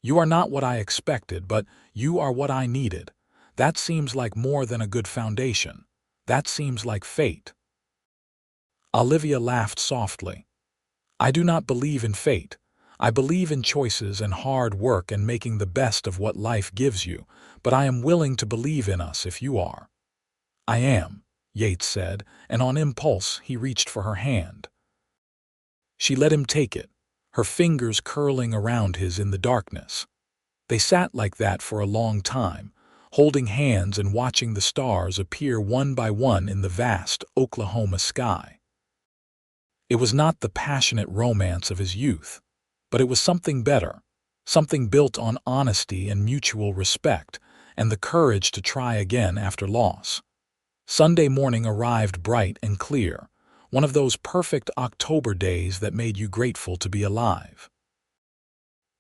"You are not what I expected, but you are what I needed. That seems like more than a good foundation. That seems like fate." Olivia laughed softly. "I do not believe in fate. I believe in choices and hard work and making the best of what life gives you, but I am willing to believe in us if you are." "I am," Yates said, and on impulse he reached for her hand. She let him take it, her fingers curling around his in the darkness. They sat like that for a long time, holding hands and watching the stars appear one by one in the vast Oklahoma sky. It was not the passionate romance of his youth, but it was something better, something built on honesty and mutual respect, and the courage to try again after loss. Sunday morning arrived bright and clear, one of those perfect October days that made you grateful to be alive.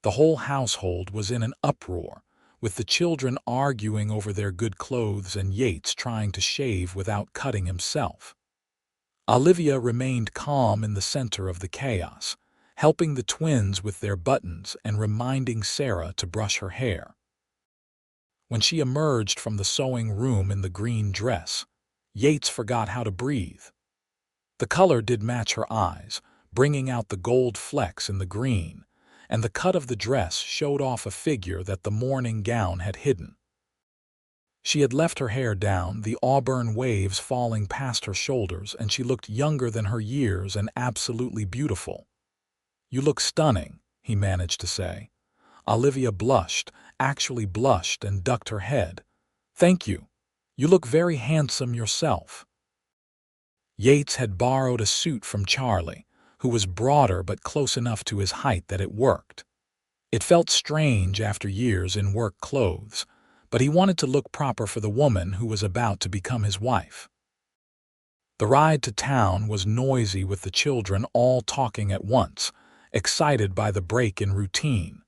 The whole household was in an uproar, with the children arguing over their good clothes and Yates trying to shave without cutting himself. Olivia remained calm in the center of the chaos, helping the twins with their buttons and reminding Sarah to brush her hair. When she emerged from the sewing room in the green dress, Yates forgot how to breathe. The color did match her eyes, bringing out the gold flecks in the green, and the cut of the dress showed off a figure that the morning gown had hidden. She had left her hair down, the auburn waves falling past her shoulders, and she looked younger than her years and absolutely beautiful. "You look stunning," he managed to say. Olivia blushed, actually blushed, and ducked her head. "Thank you. You look very handsome yourself." Yates had borrowed a suit from Charlie, who was broader but close enough to his height that it worked. It felt strange after years in work clothes, but he wanted to look proper for the woman who was about to become his wife. The ride to town was noisy with the children all talking at once, excited by the break in routine.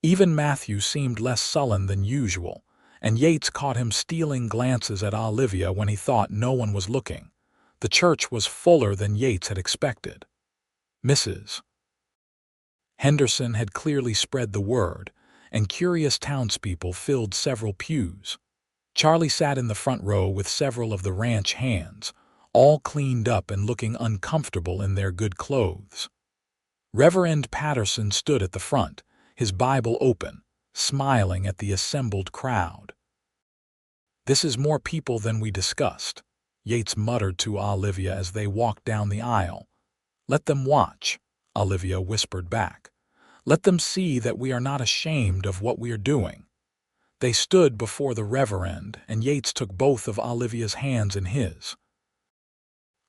Even Matthew seemed less sullen than usual, and Yates caught him stealing glances at Olivia when he thought no one was looking. The church was fuller than Yates had expected. Mrs. Henderson had clearly spread the word, and curious townspeople filled several pews. Charlie sat in the front row with several of the ranch hands, all cleaned up and looking uncomfortable in their good clothes. Reverend Patterson stood at the front, his Bible open, smiling at the assembled crowd. "This is more people than we discussed," Yates muttered to Olivia as they walked down the aisle. "Let them watch," Olivia whispered back. "Let them see that we are not ashamed of what we are doing." They stood before the Reverend, and Yates took both of Olivia's hands in his.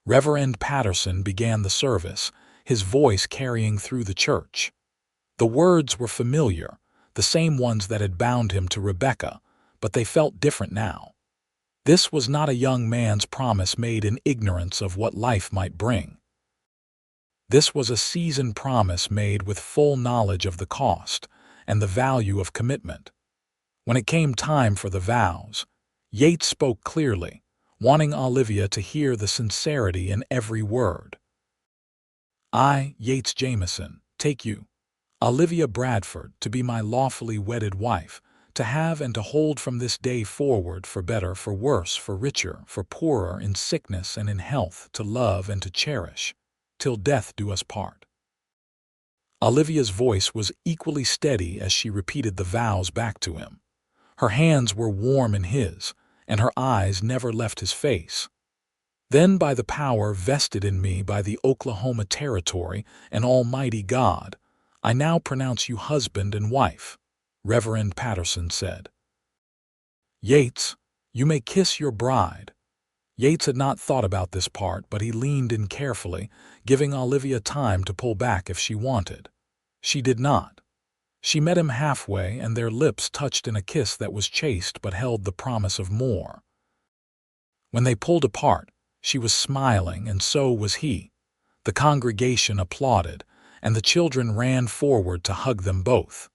Reverend Patterson began the service, his voice carrying through the church. The words were familiar, the same ones that had bound him to Rebecca, but they felt different now. This was not a young man's promise made in ignorance of what life might bring. This was a seasoned promise made with full knowledge of the cost and the value of commitment. When it came time for the vows, Yates spoke clearly, wanting Olivia to hear the sincerity in every word. "I, Yates Jamison, take you, Olivia Bradford, to be my lawfully wedded wife, to have and to hold from this day forward, for better, for worse, for richer, for poorer, in sickness and in health, to love and to cherish, till death do us part." Olivia's voice was equally steady as she repeated the vows back to him. Her hands were warm in his, and her eyes never left his face. "Then, by the power vested in me by the Oklahoma Territory and Almighty God, I now pronounce you husband and wife," Reverend Patterson said. "Yates, you may kiss your bride." Yates had not thought about this part, but he leaned in carefully, giving Olivia time to pull back if she wanted. She did not. She met him halfway, and their lips touched in a kiss that was chaste but held the promise of more. When they pulled apart, she was smiling, and so was he. The congregation applauded, and the children ran forward to hug them both.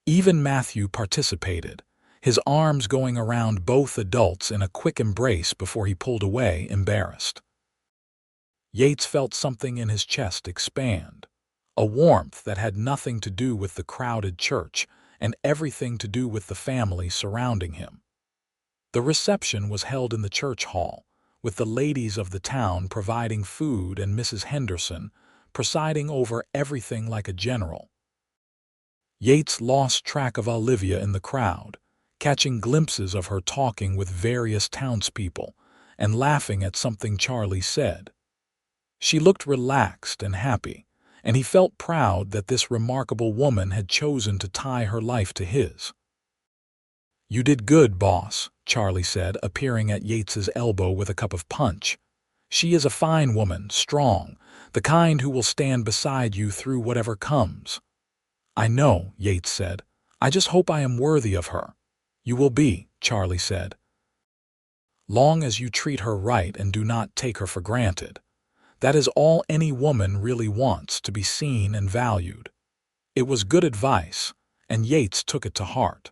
Even Matthew participated, his arms going around both adults in a quick embrace before he pulled away, embarrassed. Yates felt something in his chest expand, a warmth that had nothing to do with the crowded church and everything to do with the family surrounding him. The reception was held in the church hall, with the ladies of the town providing food and Mrs. Henderson presiding over everything like a general. Yates lost track of Olivia in the crowd, catching glimpses of her talking with various townspeople and laughing at something Charlie said. She looked relaxed and happy, and he felt proud that this remarkable woman had chosen to tie her life to his. "You did good, boss," Charlie said, appearing at Yates's elbow with a cup of punch. "She is a fine woman, strong, the kind who will stand beside you through whatever comes." "I know," Yates said. "I just hope I am worthy of her." "You will be," Charlie said. "Long as you treat her right and do not take her for granted. That is all any woman really wants, to be seen and valued." It was good advice, and Yates took it to heart.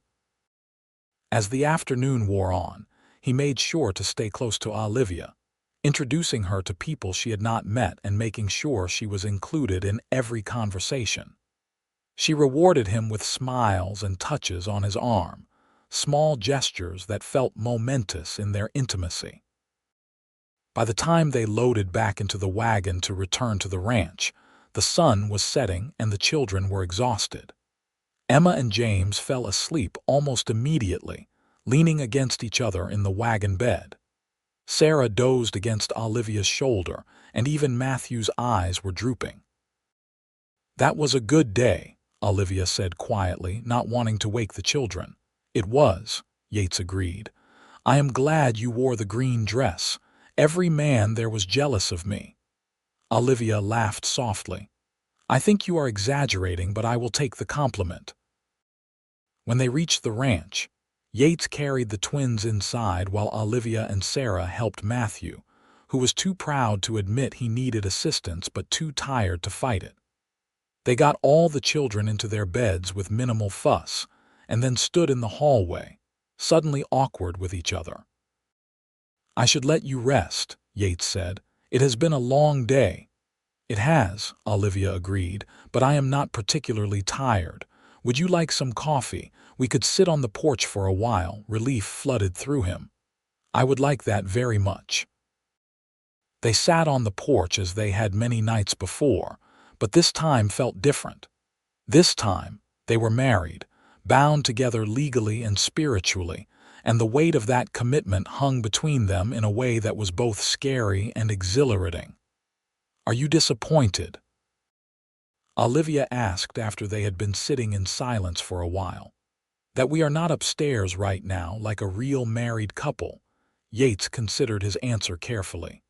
As the afternoon wore on, he made sure to stay close to Olivia, introducing her to people she had not met and making sure she was included in every conversation. She rewarded him with smiles and touches on his arm, small gestures that felt momentous in their intimacy. By the time they loaded back into the wagon to return to the ranch, the sun was setting and the children were exhausted. Emma and James fell asleep almost immediately, leaning against each other in the wagon bed. Sarah dozed against Olivia's shoulder, and even Matthew's eyes were drooping. "That was a good day," Olivia said quietly, not wanting to wake the children. It was, Yates agreed. I am glad you wore the green dress. Every man there was jealous of me. Olivia laughed softly. I think you are exaggerating, but I will take the compliment. When they reached the ranch, Yates carried the twins inside while Olivia and Sarah helped Matthew, who was too proud to admit he needed assistance but too tired to fight it. They got all the children into their beds with minimal fuss, and then stood in the hallway, suddenly awkward with each other. I should let you rest, Yates said. It has been a long day. It has, Olivia agreed, but I am not particularly tired. Would you like some coffee? We could sit on the porch for a while. Relief flooded through him. I would like that very much. They sat on the porch as they had many nights before, but this time felt different. This time, they were married, bound together legally and spiritually, and the weight of that commitment hung between them in a way that was both scary and exhilarating. Are you disappointed? Olivia asked after they had been sitting in silence for a while. That we are not upstairs right now like a real married couple. Yates considered his answer carefully.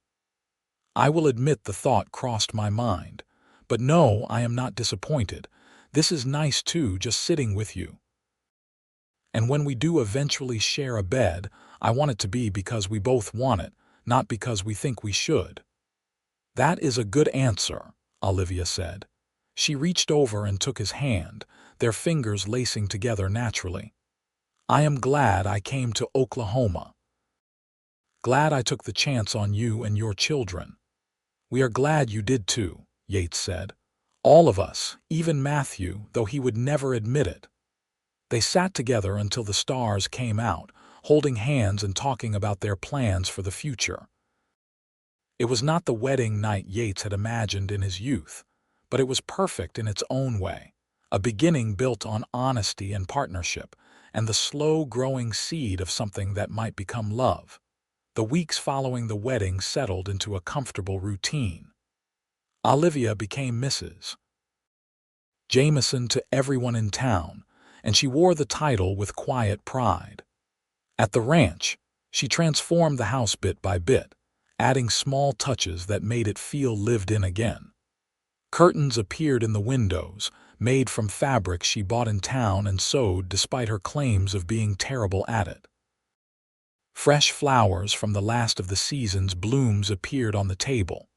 I will admit the thought crossed my mind. But no, I am not disappointed. This is nice too, just sitting with you. And when we do eventually share a bed, I want it to be because we both want it, not because we think we should. That is a good answer, Olivia said. She reached over and took his hand, their fingers lacing together naturally. I am glad I came to Oklahoma. Glad I took the chance on you and your children. We are glad you did too, Yates said. All of us, even Matthew, though he would never admit it. They sat together until the stars came out, holding hands and talking about their plans for the future. It was not the wedding night Yates had imagined in his youth, but it was perfect in its own way, a beginning built on honesty and partnership, and the slow-growing seed of something that might become love. The weeks following the wedding settled into a comfortable routine. Olivia became Mrs. Jamison to everyone in town, and she wore the title with quiet pride. At the ranch, she transformed the house bit by bit, adding small touches that made it feel lived in again. Curtains appeared in the windows, made from fabric she bought in town and sewed despite her claims of being terrible at it. Fresh flowers from the last of the season's blooms appeared on the table.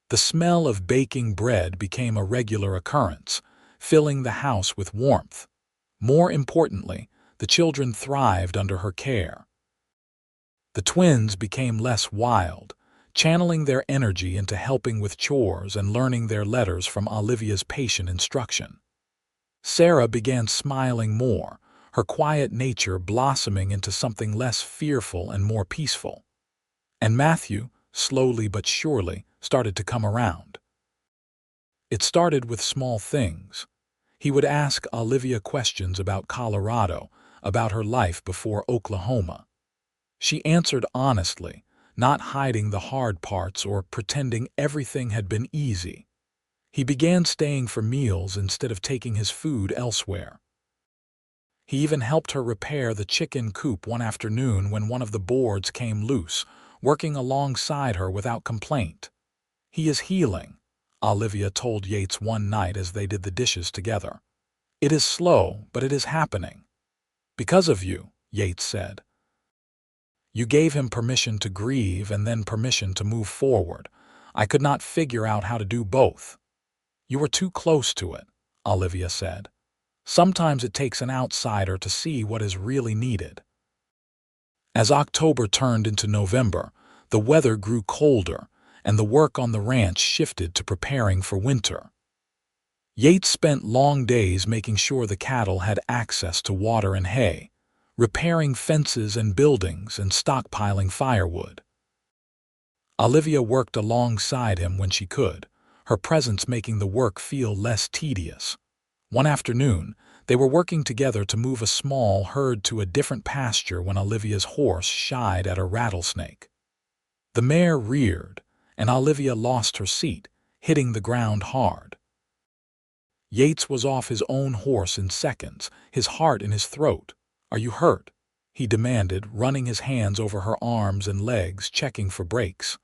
The smell of baking bread became a regular occurrence, filling the house with warmth. More importantly, the children thrived under her care. The twins became less wild, channeling their energy into helping with chores and learning their letters from Olivia's patient instruction. Sarah began smiling more, her quiet nature blossoming into something less fearful and more peaceful. And Matthew, slowly but surely, started to come around. It started with small things. He would ask Olivia questions about Colorado, about her life before Oklahoma. She answered honestly, not hiding the hard parts or pretending everything had been easy. He began staying for meals instead of taking his food elsewhere. He even helped her repair the chicken coop one afternoon when one of the boards came loose, working alongside her without complaint. He is healing, Olivia told Yates one night as they did the dishes together. It is slow, but it is happening. Because of you, Yates said. You gave him permission to grieve and then permission to move forward. I could not figure out how to do both. You were too close to it, Olivia said. Sometimes it takes an outsider to see what is really needed. As October turned into November, the weather grew colder, and the work on the ranch shifted to preparing for winter. Yates spent long days making sure the cattle had access to water and hay, repairing fences and buildings and stockpiling firewood. Olivia worked alongside him when she could, her presence making the work feel less tedious. One afternoon, they were working together to move a small herd to a different pasture when Olivia's horse shied at a rattlesnake. The mare reared, and Olivia lost her seat, hitting the ground hard. Yates was off his own horse in seconds, his heart in his throat. "Are you hurt?" he demanded, running his hands over her arms and legs, checking for breaks.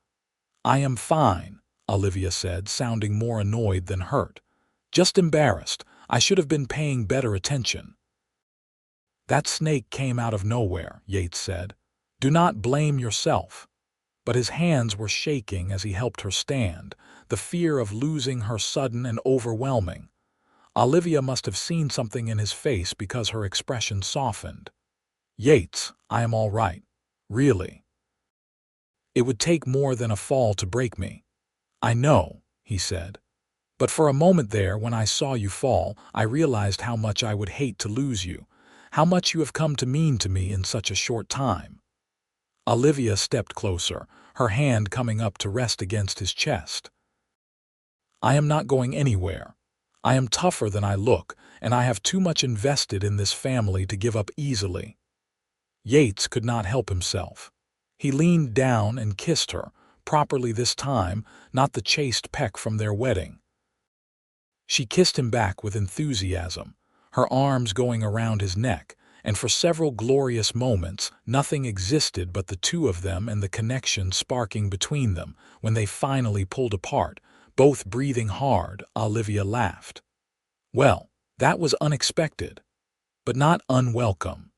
"I am fine," Olivia said, sounding more annoyed than hurt. "Just embarrassed. I should have been paying better attention." "That snake came out of nowhere," Yates said. "Do not blame yourself." But his hands were shaking as he helped her stand, the fear of losing her sudden and overwhelming. Olivia must have seen something in his face because her expression softened. "Yates, I am all right. Really. It would take more than a fall to break me." "I know," he said. "But for a moment there, when I saw you fall, I realized how much I would hate to lose you, how much you have come to mean to me in such a short time." Olivia stepped closer, her hand coming up to rest against his chest. "I am not going anywhere. I am tougher than I look, and I have too much invested in this family to give up easily." Yates could not help himself. He leaned down and kissed her, properly this time, not the chaste peck from their wedding. She kissed him back with enthusiasm, her arms going around his neck, and for several glorious moments nothing existed but the two of them and the connection sparking between them. When they finally pulled apart, both breathing hard, Olivia laughed. "Well, that was unexpected, but not unwelcome."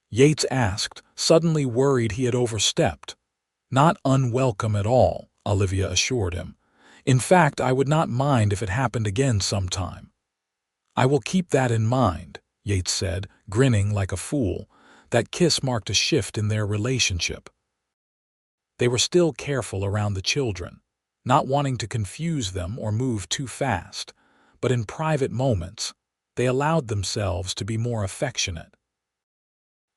Yates asked, suddenly worried he had overstepped. "Not unwelcome at all," Olivia assured him. "In fact, I would not mind if it happened again sometime." "I will keep that in mind," Yates said, grinning like a fool. That kiss marked a shift in their relationship. They were still careful around the children, not wanting to confuse them or move too fast, but in private moments, they allowed themselves to be more affectionate.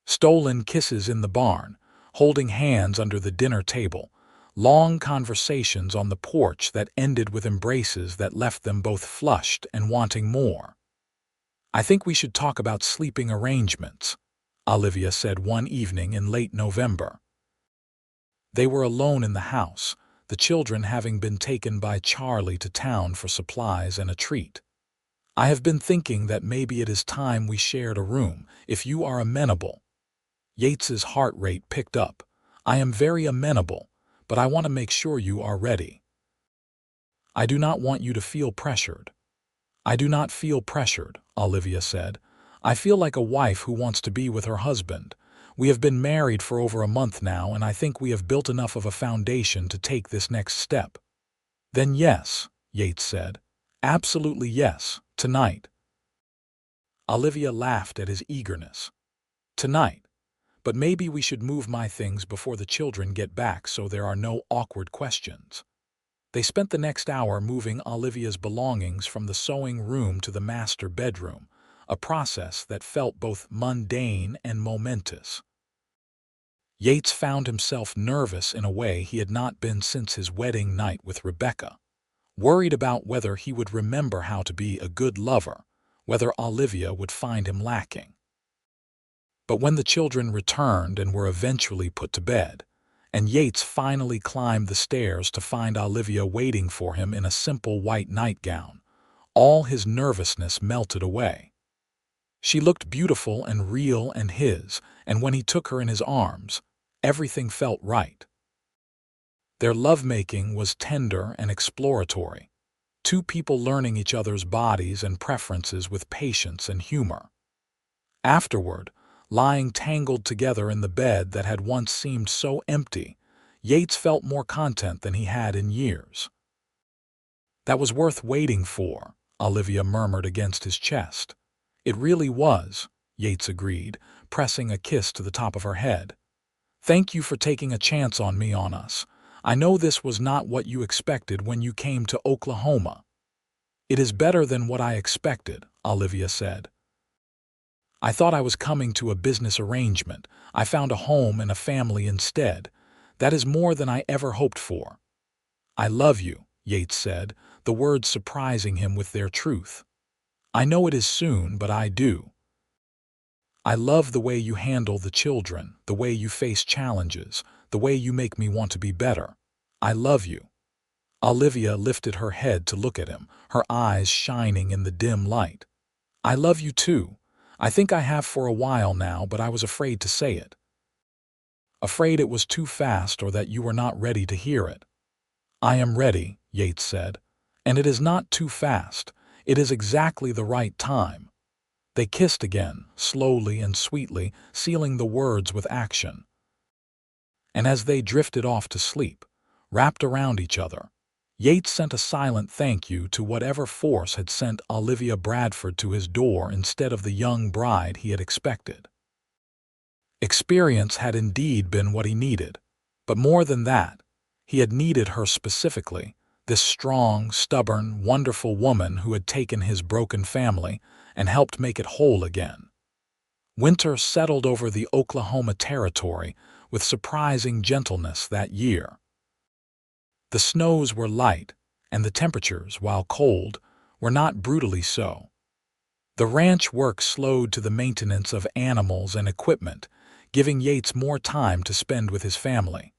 Stolen kisses in the barn, holding hands under the dinner table, long conversations on the porch that ended with embraces that left them both flushed and wanting more. "I think we should talk about sleeping arrangements," Olivia said one evening in late November. They were alone in the house, the children having been taken by Charlie to town for supplies and a treat. "I have been thinking that maybe it is time we shared a room, if you are amenable." Yates's heart rate picked up. "I am very amenable, but I want to make sure you are ready." "I do not want you to feel pressured." "I do not feel pressured," Olivia said. "I feel like a wife who wants to be with her husband. We have been married for over a month now, and I think we have built enough of a foundation to take this next step." "Then yes," Yates said. "Absolutely yes, tonight." Olivia laughed at his eagerness. "Tonight. But maybe we should move my things before the children get back so there are no awkward questions." They spent the next hour moving Olivia's belongings from the sewing room to the master bedroom, a process that felt both mundane and momentous. Yates found himself nervous in a way he had not been since his wedding night with Rebecca, worried about whether he would remember how to be a good lover, whether Olivia would find him lacking. But when the children returned and were eventually put to bed, and Yates finally climbed the stairs to find Olivia waiting for him in a simple white nightgown, all his nervousness melted away. She looked beautiful and real and his, and when he took her in his arms, everything felt right. Their lovemaking was tender and exploratory, two people learning each other's bodies and preferences with patience and humor. Afterward, lying tangled together in the bed that had once seemed so empty, Yates felt more content than he had in years. "That was worth waiting for," Olivia murmured against his chest. "It really was," Yates agreed, pressing a kiss to the top of her head. "Thank you for taking a chance on me on us. I know this was not what you expected when you came to Oklahoma." "It is better than what I expected," Olivia said. "I thought I was coming to a business arrangement. I found a home and a family instead. That is more than I ever hoped for." "I love you," Yates said, the words surprising him with their truth. "I know it is soon, but I do. I love the way you handle the children, the way you face challenges, the way you make me want to be better. I love you." Olivia lifted her head to look at him, her eyes shining in the dim light. "I love you too. I think I have for a while now, but I was afraid to say it. Afraid it was too fast or that you were not ready to hear it." "I am ready," Yates said. "And it is not too fast. It is exactly the right time." They kissed again, slowly and sweetly, sealing the words with action. And as they drifted off to sleep, wrapped around each other, Yates sent a silent thank you to whatever force had sent Olivia Bradford to his door instead of the young bride he had expected. Experience had indeed been what he needed, but more than that, he had needed her specifically, this strong, stubborn, wonderful woman who had taken his broken family and helped make it whole again. Winter settled over the Oklahoma Territory with surprising gentleness that year. The snows were light, and the temperatures, while cold, were not brutally so. The ranch work slowed to the maintenance of animals and equipment, giving Yates more time to spend with his family.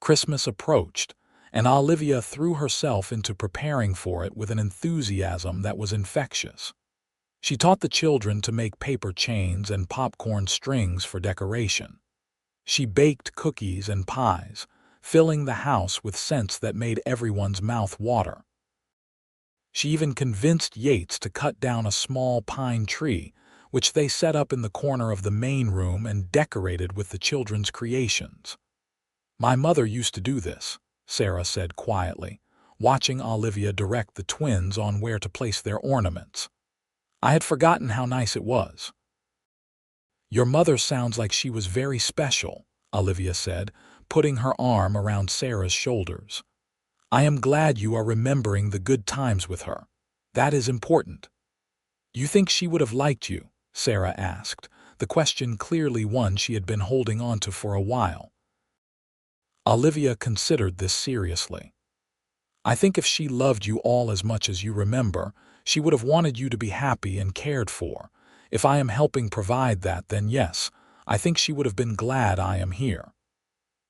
Christmas approached, and Olivia threw herself into preparing for it with an enthusiasm that was infectious. She taught the children to make paper chains and popcorn strings for decoration. She baked cookies and pies, filling the house with scents that made everyone's mouth water. She even convinced Yates to cut down a small pine tree, which they set up in the corner of the main room and decorated with the children's creations. "My mother used to do this," Sarah said quietly, watching Olivia direct the twins on where to place their ornaments. "I had forgotten how nice it was." "Your mother sounds like she was very special," Olivia said, putting her arm around Sarah's shoulders. "I am glad you are remembering the good times with her. That is important." "You think she would have liked you?" Sarah asked, the question clearly one she had been holding on to for a while. Olivia considered this seriously. "I think if she loved you all as much as you remember, she would have wanted you to be happy and cared for. If I am helping provide that, then yes, I think she would have been glad I am here."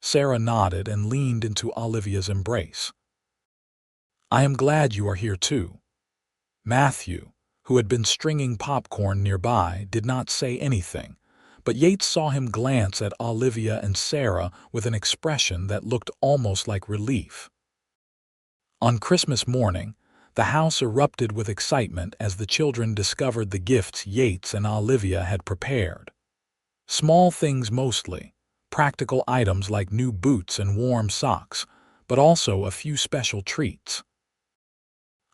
Sarah nodded and leaned into Olivia's embrace. "I am glad you are here too." Matthew, who had been stringing popcorn nearby, did not say anything, but Yates saw him glance at Olivia and Sarah with an expression that looked almost like relief. On Christmas morning, the house erupted with excitement as the children discovered the gifts Yates and Olivia had prepared. Small things mostly, practical items like new boots and warm socks, but also a few special treats.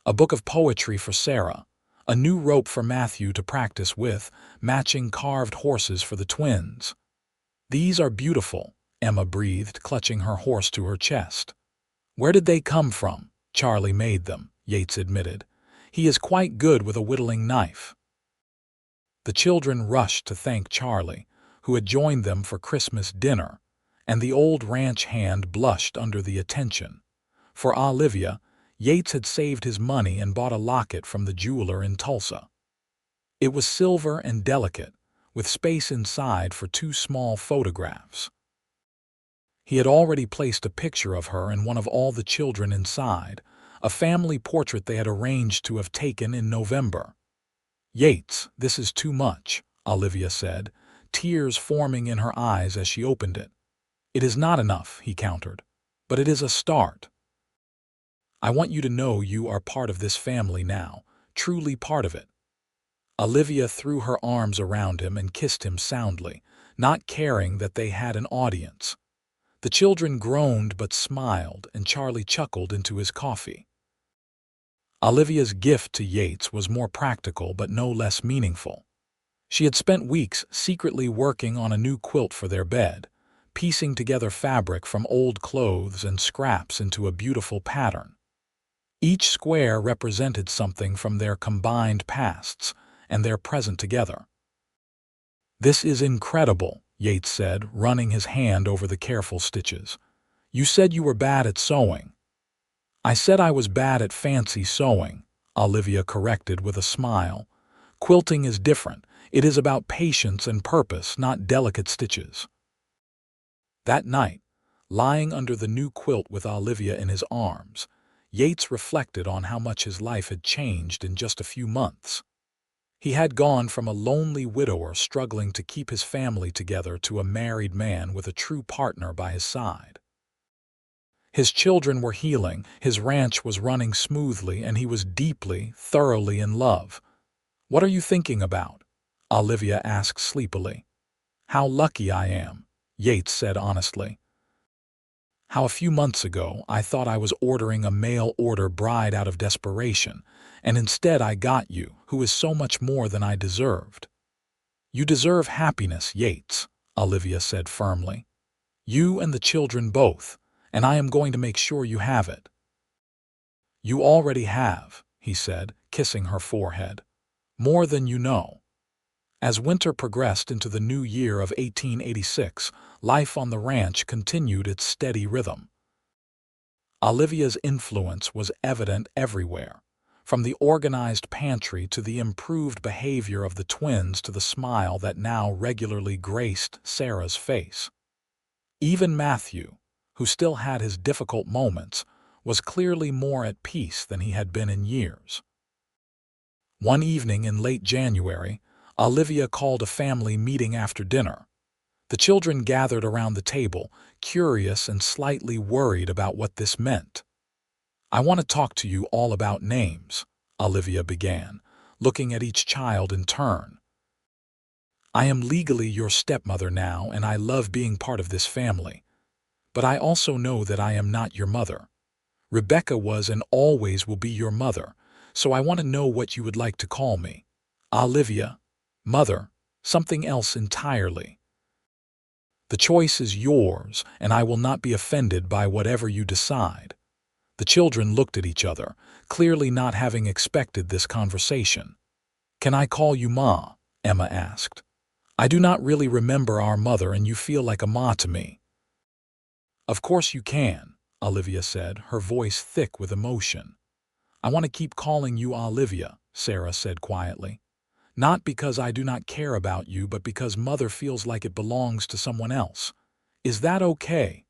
A book of poetry for Sarah, a new rope for Matthew to practice with, matching carved horses for the twins. "These are beautiful," Emma breathed, clutching her horse to her chest. "Where did they come from?" "Charlie made them," Yates admitted. "He is quite good with a whittling knife." The children rushed to thank Charlie, who had joined them for Christmas dinner, and the old ranch hand blushed under the attention. For Olivia, Yates had saved his money and bought a locket from the jeweler in Tulsa. It was silver and delicate, with space inside for 2 small photographs. He had already placed a picture of her and one of all the children inside, a family portrait they had arranged to have taken in November. "Yates, this is too much," Olivia said, tears forming in her eyes as she opened it. "It is not enough," he countered, "but it is a start. I want you to know you are part of this family now, truly part of it." Olivia threw her arms around him and kissed him soundly, not caring that they had an audience. The children groaned but smiled, and Charlie chuckled into his coffee. Olivia's gift to Yates was more practical but no less meaningful. She had spent weeks secretly working on a new quilt for their bed, piecing together fabric from old clothes and scraps into a beautiful pattern. Each square represented something from their combined pasts and their present together. "This is incredible," Yates said, running his hand over the careful stitches. "You said you were bad at sewing." "I said I was bad at fancy sewing," Olivia corrected with a smile. "Quilting is different. It is about patience and purpose, not delicate stitches." That night, Lying under the new quilt with Olivia in his arms, Yates reflected on how much his life had changed in just a few months. He had gone from a lonely widower struggling to keep his family together to a married man with a true partner by his side. His children were healing, his ranch was running smoothly, and he was deeply, thoroughly in love. "What are you thinking about?" Olivia asked sleepily. "How lucky I am," Yates said honestly. "How a few months ago I thought I was ordering a mail-order bride out of desperation, and instead I got you, who is so much more than I deserved." "You deserve happiness, Yates," Olivia said firmly. "You and the children both, and I am going to make sure you have it." "You already have," he said, kissing her forehead. "More than you know." As winter progressed into the new year of 1886, life on the ranch continued its steady rhythm. Olivia's influence was evident everywhere, from the organized pantry to the improved behavior of the twins to the smile that now regularly graced Sarah's face. Even Matthew, who still had his difficult moments, was clearly more at peace than he had been in years. One evening in late January, Olivia called a family meeting after dinner. The children gathered around the table, curious and slightly worried about what this meant. "I want to talk to you all about names," Olivia began, looking at each child in turn. "I am legally your stepmother now, and I love being part of this family. But I also know that I am not your mother. Rebecca was and always will be your mother, so I want to know what you would like to call me. Olivia, mother, something else entirely. The choice is yours, and I will not be offended by whatever you decide." The children looked at each other, clearly not having expected this conversation. "Can I call you Ma?" Emma asked. "I do not really remember our mother, and you feel like a ma to me." "Of course you can," Olivia said, her voice thick with emotion. "I want to keep calling you Olivia," Sarah said quietly. "Not because I do not care about you, but because Mother feels like it belongs to someone else. Is that okay?"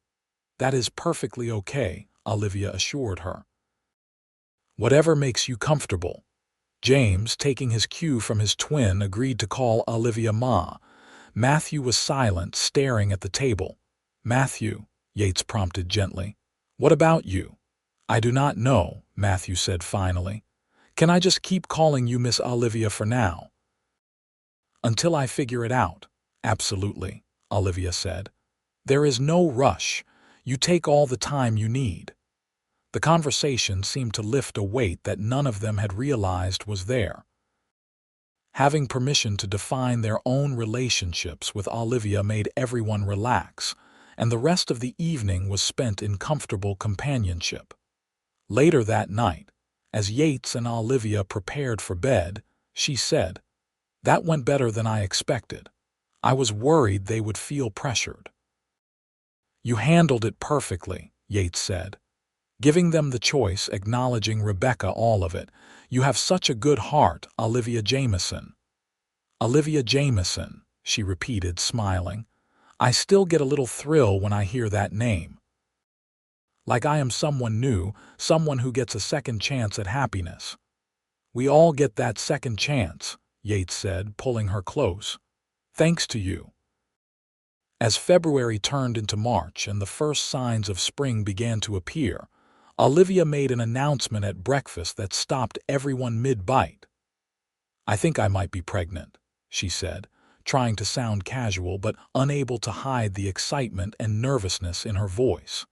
"That is perfectly okay," Olivia assured her. "Whatever makes you comfortable." James, taking his cue from his twin, agreed to call Olivia Ma. Matthew was silent, staring at the table. "Matthew," Yates prompted gently, "what about you?" "I do not know," Matthew said finally. "Can I just keep calling you Miss Olivia for now?" "Until I figure it out." "Absolutely," Olivia said. "There is no rush. You take all the time you need." The conversation seemed to lift a weight that none of them had realized was there. Having permission to define their own relationships with Olivia made everyone relax, and the rest of the evening was spent in comfortable companionship. Later that night, as Yates and Olivia prepared for bed, she said, "That went better than I expected. I was worried they would feel pressured." "You handled it perfectly," Yates said, giving them the choice, acknowledging Rebecca all of it. "You have such a good heart, Olivia Jamison." "Olivia Jamison," she repeated, smiling. "I still get a little thrill when I hear that name. Like I am someone new, someone who gets a second chance at happiness." "We all get that second chance," Yates said, pulling her close. "Thanks to you." As February turned into March and the first signs of spring began to appear, Olivia made an announcement at breakfast that stopped everyone mid-bite. "I think I might be pregnant," she said, trying to sound casual but unable to hide the excitement and nervousness in her voice.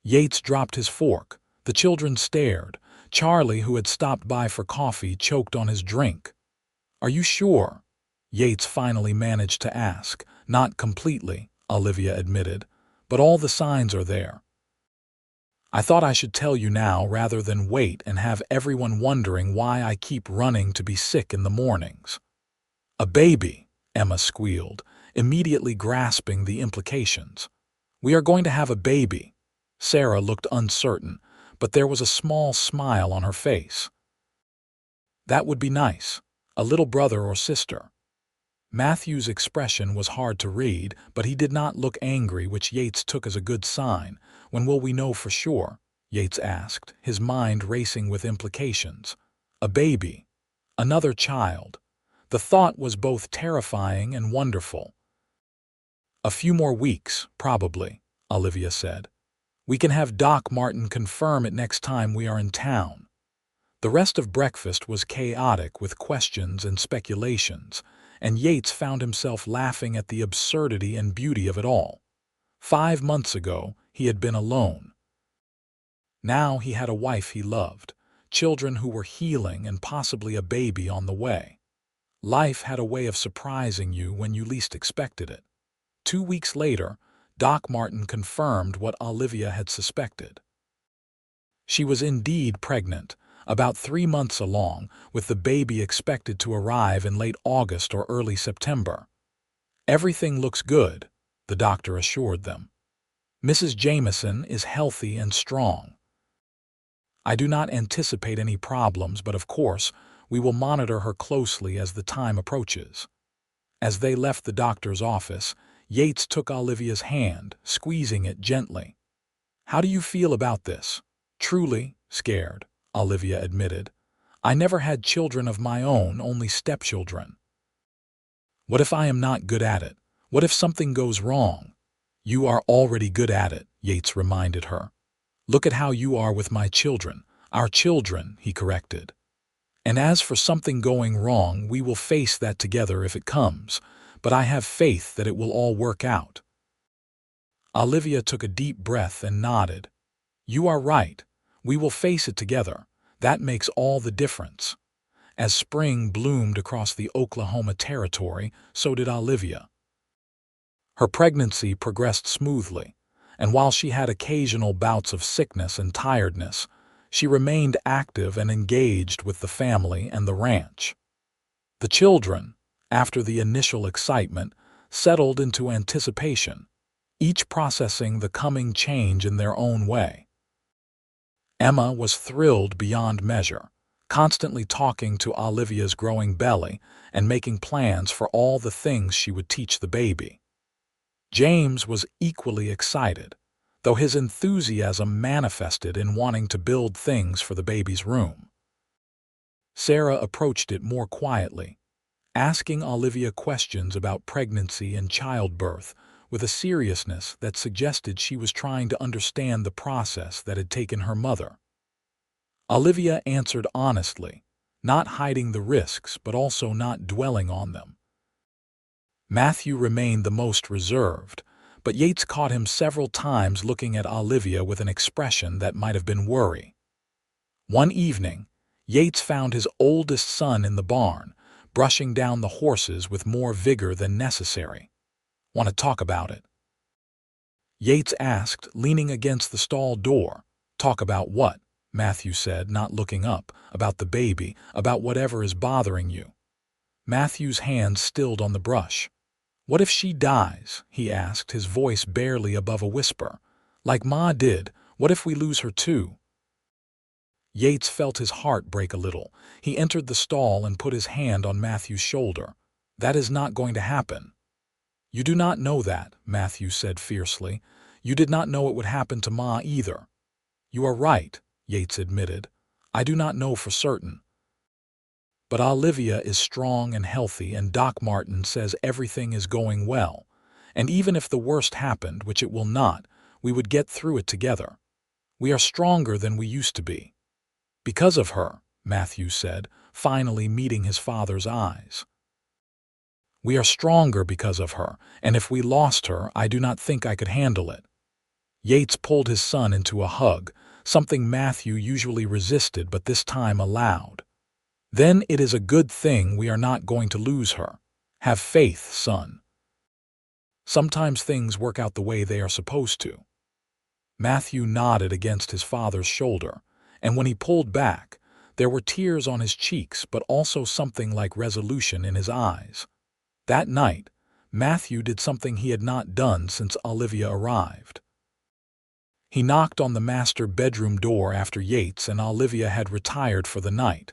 Yates dropped his fork. The children stared. Charlie, who had stopped by for coffee, choked on his drink. "Are you sure?" Yates finally managed to ask. "Not completely," Olivia admitted, "but all the signs are there. I thought I should tell you now rather than wait and have everyone wondering why I keep running to be sick in the mornings." "A baby," Emma squealed, immediately grasping the implications. "We are going to have a baby." Sarah looked uncertain, but there was a small smile on her face. "That would be nice. A little brother or sister." Matthew's expression was hard to read, but he did not look angry, which Yates took as a good sign. "When will we know for sure?" Yates asked, his mind racing with implications. A baby. Another child. The thought was both terrifying and wonderful. "A few more weeks, probably," Olivia said. "We can have Doc Martin confirm it next time we are in town." The rest of breakfast was chaotic with questions and speculations, and Yates found himself laughing at the absurdity and beauty of it all. 5 months ago, he had been alone. Now he had a wife he loved, children who were healing, and possibly a baby on the way. Life had a way of surprising you when you least expected it. 2 weeks later, Doc Martin confirmed what Olivia had suspected. She was indeed pregnant, about 3 months along, with the baby expected to arrive in late August or early September. "Everything looks good," the doctor assured them. "Mrs. Jamison is healthy and strong. I do not anticipate any problems, but of course, we will monitor her closely as the time approaches." As they left the doctor's office, Yates took Olivia's hand, squeezing it gently. "How do you feel about this?" "Truly scared," Olivia admitted. "I never had children of my own, only stepchildren. What if I am not good at it? What if something goes wrong?" "You are already good at it," Yates reminded her. "Look at how you are with my children." "Our children," he corrected. "And as for something going wrong, we will face that together if it comes, but I have faith that it will all work out." Olivia took a deep breath and nodded. "You are right. We will face it together. That makes all the difference." As spring bloomed across the Oklahoma Territory, so did Olivia. Her pregnancy progressed smoothly, and while she had occasional bouts of sickness and tiredness, she remained active and engaged with the family and the ranch. The children, after the initial excitement, settled into anticipation, each processing the coming change in their own way. Emma was thrilled beyond measure, constantly talking to Olivia's growing belly and making plans for all the things she would teach the baby. James was equally excited, though his enthusiasm manifested in wanting to build things for the baby's room. Sarah approached it more quietly, asking Olivia questions about pregnancy and childbirth with a seriousness that suggested she was trying to understand the process that had taken her mother. Olivia answered honestly, not hiding the risks but also not dwelling on them. Matthew remained the most reserved, but Yates caught him several times looking at Olivia with an expression that might have been worry. One evening, Yates found his oldest son in the barn, brushing down the horses with more vigor than necessary. "Want to talk about it?" Yates asked, leaning against the stall door. "Talk about what?" Matthew said, not looking up. "About the baby, about whatever is bothering you." Matthew's hand stilled on the brush. "What if she dies?" he asked, his voice barely above a whisper. "Like Ma did, what if we lose her too?" Yates felt his heart break a little. He entered the stall and put his hand on Matthew's shoulder. "That is not going to happen." "You do not know that," Matthew said fiercely. "You did not know it would happen to Ma either." "You are right," Yates admitted. "I do not know for certain. But Olivia is strong and healthy, and Doc Martin says everything is going well. And even if the worst happened, which it will not, we would get through it together. We are stronger than we used to be." "Because of her," Matthew said, finally meeting his father's eyes. "We are stronger because of her, and if we lost her, I do not think I could handle it." Yates pulled his son into a hug, something Matthew usually resisted but this time allowed. "Then it is a good thing we are not going to lose her. Have faith, son. Sometimes things work out the way they are supposed to." Matthew nodded against his father's shoulder, and when he pulled back, there were tears on his cheeks but also something like resolution in his eyes. That night, Matthew did something he had not done since Olivia arrived. He knocked on the master bedroom door after Yates and Olivia had retired for the night.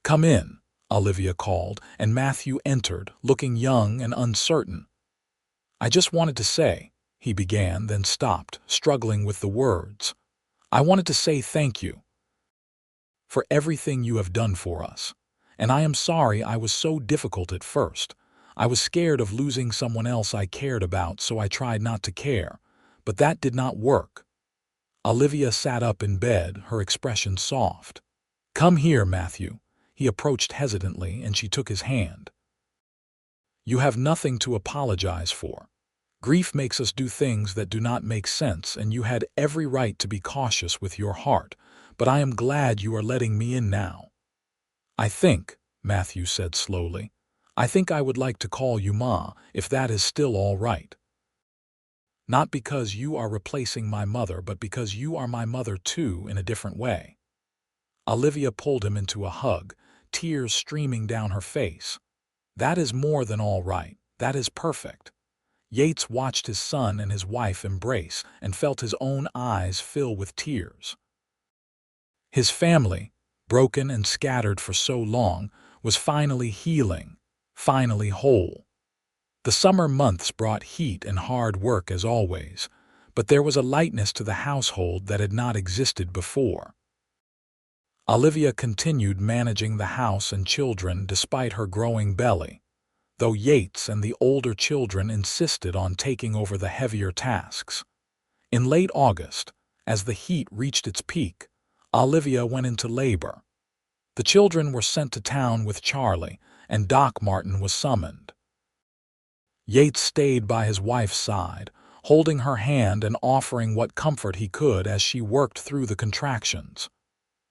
"Come in," Olivia called, and Matthew entered, looking young and uncertain. "I just wanted to say," he began, then stopped, struggling with the words. "I wanted to say thank you for everything you have done for us. And I am sorry I was so difficult at first. I was scared of losing someone else I cared about, so I tried not to care. But that did not work." Olivia sat up in bed, her expression soft. "Come here, Matthew." He approached hesitantly, and she took his hand. "You have nothing to apologize for. Grief makes us do things that do not make sense, and you had every right to be cautious with your heart, but I am glad you are letting me in now." "I think," Matthew said slowly, "I think I would like to call you Ma, if that is still all right. Not because you are replacing my mother, but because you are my mother too, in a different way." Olivia pulled him into a hug, tears streaming down her face. "That is more than all right. That is perfect." Yates watched his son and his wife embrace and felt his own eyes fill with tears. His family, broken and scattered for so long, was finally healing, finally whole. The summer months brought heat and hard work as always, but there was a lightness to the household that had not existed before. Olivia continued managing the house and children despite her growing belly, though Yates and the older children insisted on taking over the heavier tasks. In late August, as the heat reached its peak, Olivia went into labor. The children were sent to town with Charlie, and Doc Martin was summoned. Yates stayed by his wife's side, holding her hand and offering what comfort he could as she worked through the contractions.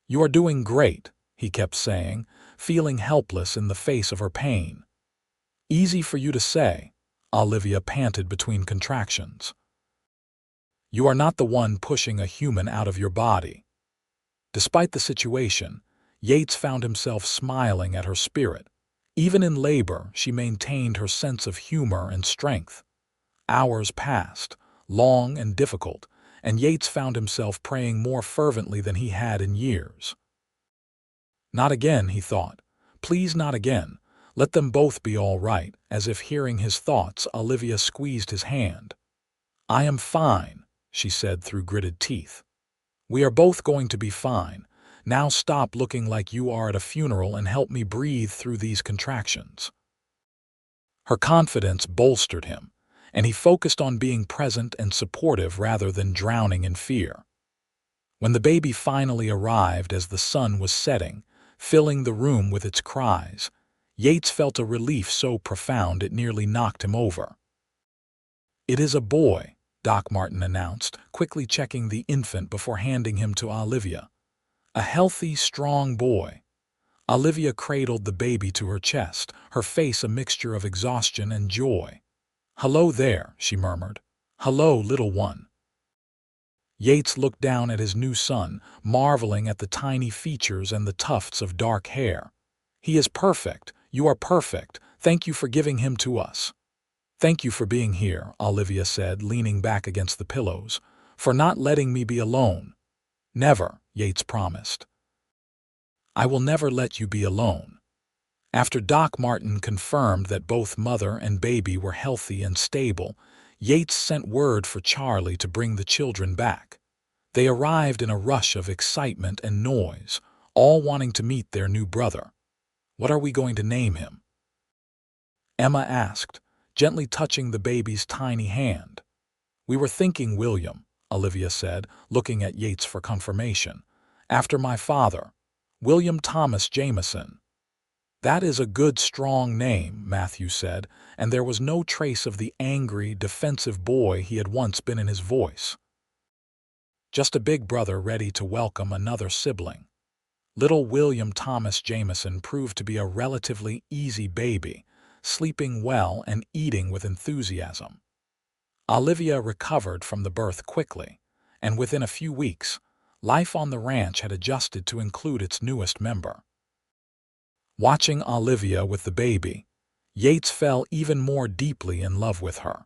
"You are doing great," he kept saying, feeling helpless in the face of her pain. "Easy for you to say," Olivia panted between contractions. "You are not the one pushing a human out of your body." Despite the situation, Yates found himself smiling at her spirit. Even in labor, she maintained her sense of humor and strength. Hours passed, long and difficult, and Yates found himself praying more fervently than he had in years. "Not again," he thought. "Please, not again. Let them both be all right." As if hearing his thoughts, Olivia squeezed his hand. "I am fine," she said through gritted teeth. "We are both going to be fine. Now stop looking like you are at a funeral and help me breathe through these contractions." Her confidence bolstered him, and he focused on being present and supportive rather than drowning in fear. When the baby finally arrived as the sun was setting, filling the room with its cries, Yates felt a relief so profound it nearly knocked him over. "It is a boy," Doc Martin announced, quickly checking the infant before handing him to Olivia. "A healthy, strong boy." Olivia cradled the baby to her chest, her face a mixture of exhaustion and joy. "Hello there," she murmured. "Hello, little one." Yates looked down at his new son, marveling at the tiny features and the tufts of dark hair. "He is perfect. You are perfect. Thank you for giving him to us." "Thank you for being here," Olivia said, leaning back against the pillows. "For not letting me be alone." "Never," Yates promised. "I will never let you be alone." After Doc Martin confirmed that both mother and baby were healthy and stable, Yates sent word for Charlie to bring the children back. They arrived in a rush of excitement and noise, all wanting to meet their new brother. "What are we going to name him?" Emma asked, gently touching the baby's tiny hand. "We were thinking William," Olivia said, looking at Yates for confirmation. "After my father, William Thomas Jamison." "That is a good, strong name," Matthew said, and there was no trace of the angry, defensive boy he had once been in his voice. Just a big brother ready to welcome another sibling. Little William Thomas Jamison proved to be a relatively easy baby, sleeping well and eating with enthusiasm. Olivia recovered from the birth quickly, and within a few weeks, life on the ranch had adjusted to include its newest member. Watching Olivia with the baby, Yates fell even more deeply in love with her.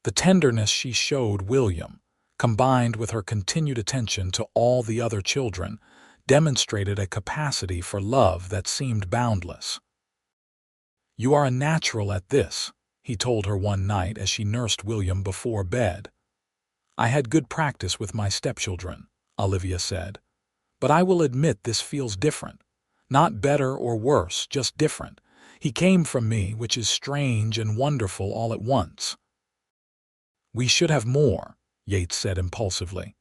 The tenderness she showed William, combined with her continued attention to all the other children, demonstrated a capacity for love that seemed boundless. "You are a natural at this," he told her one night as she nursed William before bed. "I had good practice with my stepchildren," Olivia said. "But I will admit this feels different. Not better or worse, just different. He came from me, which is strange and wonderful all at once." "We should have more," Yates said impulsively.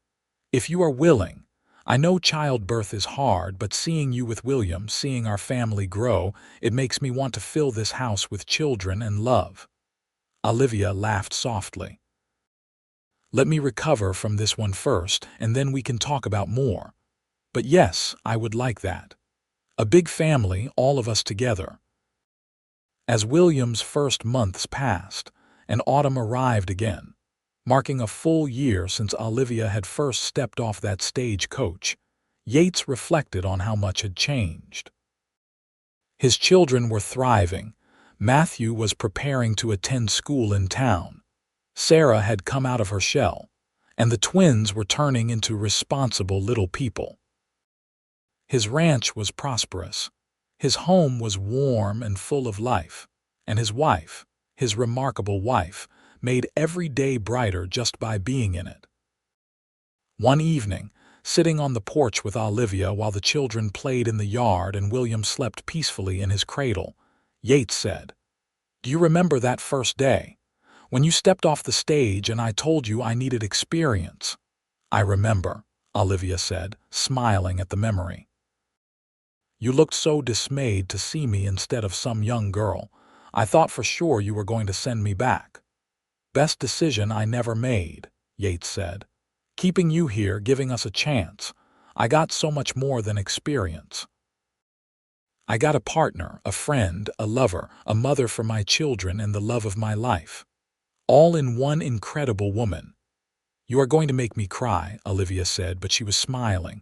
"If you are willing. I know childbirth is hard, but seeing you with William, seeing our family grow, it makes me want to fill this house with children and love." Olivia laughed softly. "Let me recover from this one first, and then we can talk about more. But yes, I would like that. A big family, all of us together." As William's first months passed, and autumn arrived again, marking a full year since Olivia had first stepped off that stagecoach, Yates reflected on how much had changed. His children were thriving. Matthew was preparing to attend school in town. Sarah had come out of her shell, and the twins were turning into responsible little people. His ranch was prosperous. His home was warm and full of life, and his wife, his remarkable wife, made every day brighter just by being in it. One evening, sitting on the porch with Olivia while the children played in the yard and William slept peacefully in his cradle, Yates said, "Do you remember that first day, when you stepped off the stage and I told you I needed experience?" "I remember," Olivia said, smiling at the memory. "You looked so dismayed to see me instead of some young girl. I thought for sure you were going to send me back." "Best decision I never made," Yates said. "Keeping you here, giving us a chance. I got so much more than experience. I got a partner, a friend, a lover, a mother for my children, and the love of my life. All in one incredible woman." "You are going to make me cry," Olivia said, but she was smiling.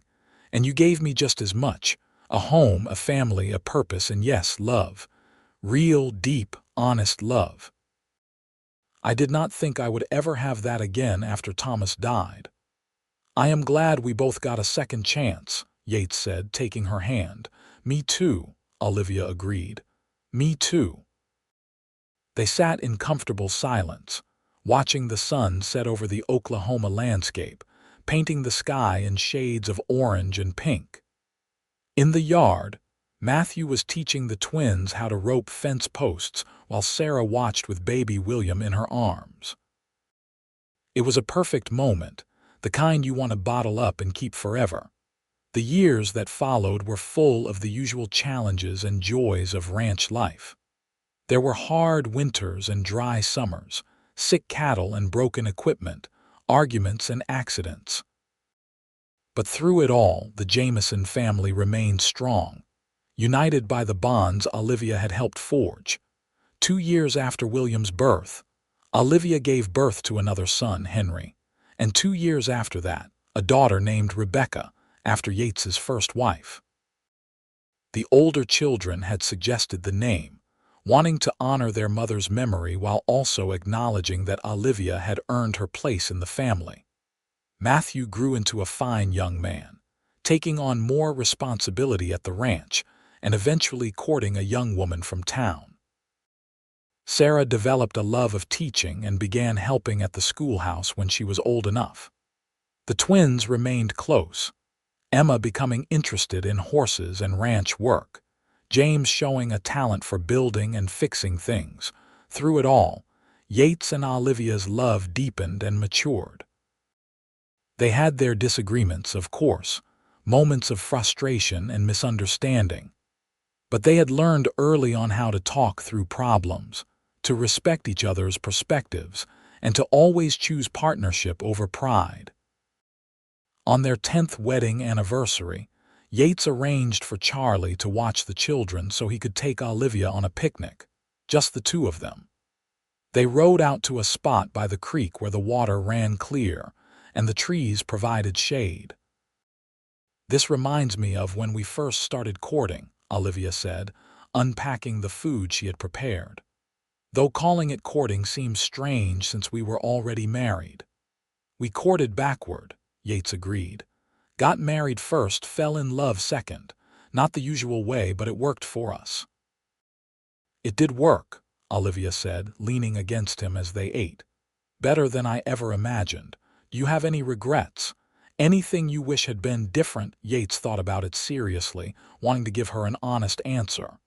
"And you gave me just as much. A home, a family, a purpose, and yes, love. Real, deep, honest love. I did not think I would ever have that again after Thomas died." "I am glad we both got a second chance," Yates said, taking her hand. "Me too," Olivia agreed. "Me too." They sat in comfortable silence, watching the sun set over the Oklahoma landscape, painting the sky in shades of orange and pink. In the yard, Matthew was teaching the twins how to rope fence posts while Sarah watched with baby William in her arms. It was a perfect moment, the kind you want to bottle up and keep forever. The years that followed were full of the usual challenges and joys of ranch life. There were hard winters and dry summers, sick cattle and broken equipment, arguments and accidents. But through it all, the Jamison family remained strong, united by the bonds Olivia had helped forge. 2 years after William's birth, Olivia gave birth to another son, Henry, and 2 years after that, a daughter named Rebecca, after Yates's first wife. The older children had suggested the name, wanting to honor their mother's memory while also acknowledging that Olivia had earned her place in the family. Matthew grew into a fine young man, taking on more responsibility at the ranch and eventually courting a young woman from town. Sarah developed a love of teaching and began helping at the schoolhouse when she was old enough. The twins remained close, Emma becoming interested in horses and ranch work, James showing a talent for building and fixing things. Through it all, Yates and Olivia's love deepened and matured. They had their disagreements, of course, moments of frustration and misunderstanding. But they had learned early on how to talk through problems, to respect each other's perspectives, and to always choose partnership over pride. On their 10th wedding anniversary, Yates arranged for Charlie to watch the children so he could take Olivia on a picnic, just the two of them. They rode out to a spot by the creek where the water ran clear, and the trees provided shade. "This reminds me of when we first started courting," Olivia said, unpacking the food she had prepared. "Though calling it courting seems strange since we were already married." "We courted backward," Yates agreed. Got married first, fell in love second. Not the usual way, but it worked for us." "It did work," Olivia said, leaning against him as they ate. "Better than I ever imagined. Do you have any regrets? Anything you wish had been different?" Yates thought about it seriously, wanting to give her an honest answer.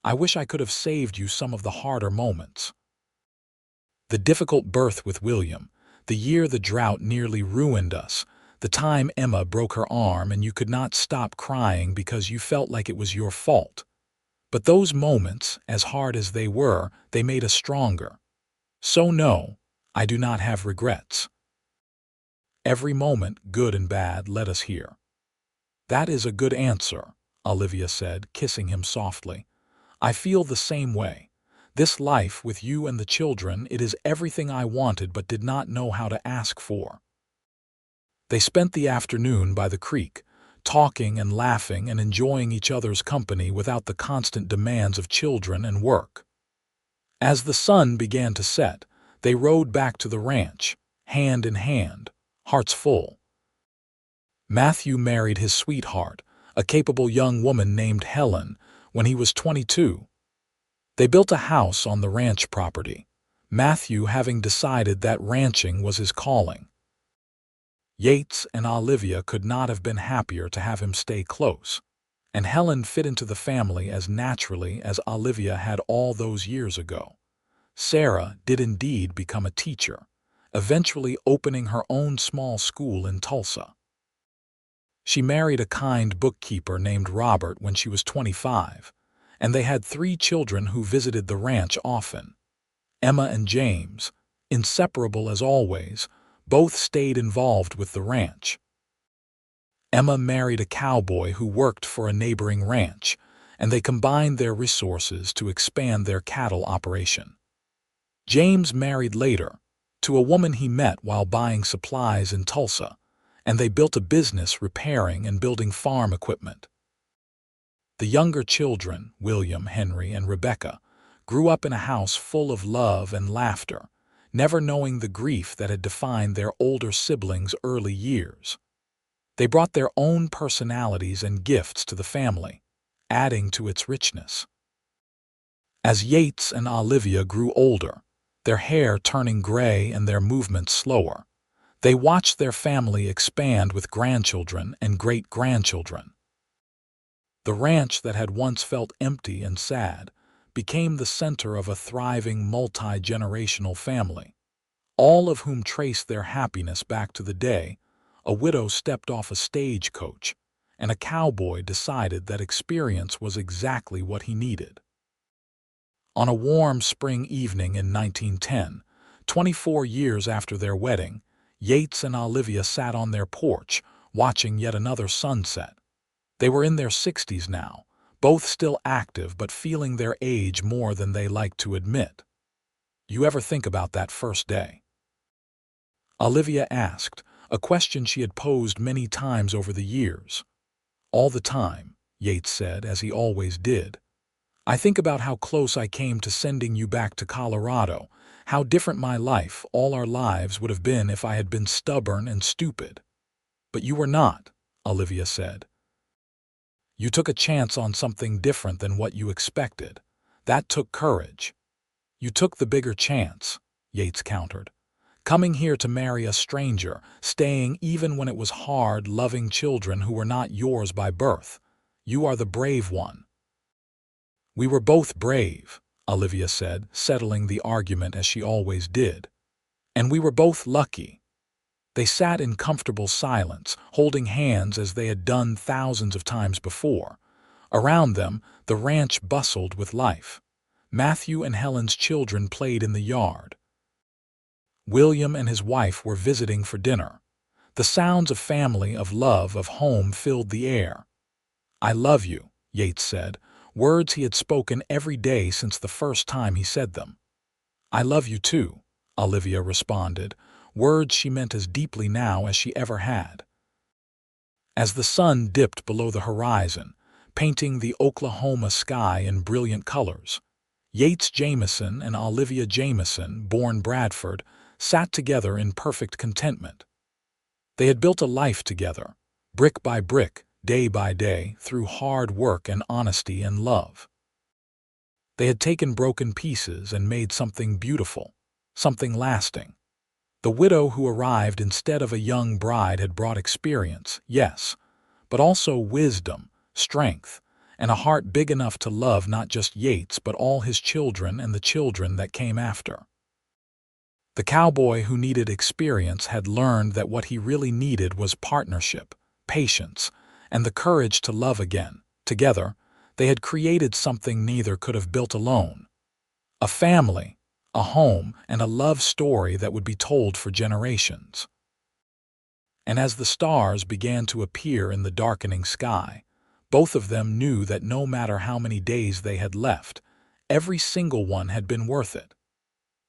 "I wish I could have saved you some of the harder moments. The difficult birth with William, the year the drought nearly ruined us, the time Emma broke her arm and you could not stop crying because you felt like it was your fault. But those moments, as hard as they were, they made us stronger. So no, I do not have regrets. Every moment, good and bad, led us here." "That is a good answer," Olivia said, kissing him softly. "I feel the same way. This life with you and the children, it is everything I wanted but did not know how to ask for." They spent the afternoon by the creek, talking and laughing and enjoying each other's company without the constant demands of children and work. As the sun began to set, they rode back to the ranch, hand in hand, hearts full. Matthew married his sweetheart, a capable young woman named Helen, when he was 22. They built a house on the ranch property, Matthew having decided that ranching was his calling. Yates and Olivia could not have been happier to have him stay close, and Helen fit into the family as naturally as Olivia had all those years ago. Sarah did indeed become a teacher, eventually opening her own small school in Tulsa. She married a kind bookkeeper named Robert when she was 25, and they had 3 children who visited the ranch often. Emma and James, inseparable as always, both stayed involved with the ranch. Emma married a cowboy who worked for a neighboring ranch, and they combined their resources to expand their cattle operation. James married later, to a woman he met while buying supplies in Tulsa, and they built a business repairing and building farm equipment. The younger children, William, Henry, and Rebecca, grew up in a house full of love and laughter, never knowing the grief that had defined their older siblings' early years. They brought their own personalities and gifts to the family, adding to its richness. As Yates and Olivia grew older, their hair turning gray and their movements slower, they watched their family expand with grandchildren and great-grandchildren. The ranch that had once felt empty and sad became the center of a thriving multi-generational family, all of whom traced their happiness back to the day a widow stepped off a stagecoach and a cowboy decided that experience was exactly what he needed. On a warm spring evening in 1910, 24 years after their wedding, Yates and Olivia sat on their porch, watching yet another sunset. They were in their 60s now, both still active but feeling their age more than they liked to admit. "You ever think about that first day?" Olivia asked, a question she had posed many times over the years. "All the time," Yates said, as he always did. "I think about how close I came to sending you back to Colorado, how different my life, all our lives, would have been if I had been stubborn and stupid. But you were not," Olivia said. "You took a chance on something different than what you expected. That took courage." "You took the bigger chance," Yates countered. "Coming here to marry a stranger, staying even when it was hard, loving children who were not yours by birth. You are the brave one." "We were both brave," Olivia said, settling the argument as she always did. "And we were both lucky." They sat in comfortable silence, holding hands as they had done thousands of times before. Around them, the ranch bustled with life. Matthew and Helen's children played in the yard. William and his wife were visiting for dinner. The sounds of family, of love, of home filled the air. "I love you," Yates said, words he had spoken every day since the first time he said them. "I love you too," Olivia responded, words she meant as deeply now as she ever had. As the sun dipped below the horizon, painting the Oklahoma sky in brilliant colors, Yates Jamison and Olivia Jamison, born Bradford, sat together in perfect contentment. They had built a life together, brick by brick, day by day, through hard work and honesty and love. They had taken broken pieces and made something beautiful, something lasting. The widow who arrived instead of a young bride had brought experience, yes, but also wisdom, strength, and a heart big enough to love not just Yates but all his children and the children that came after. The cowboy who needed experience had learned that what he really needed was partnership, patience, and the courage to love again. Together, they had created something neither could have built alone. A family, a home, and a love story that would be told for generations. And as the stars began to appear in the darkening sky, both of them knew that no matter how many days they had left, every single one had been worth it.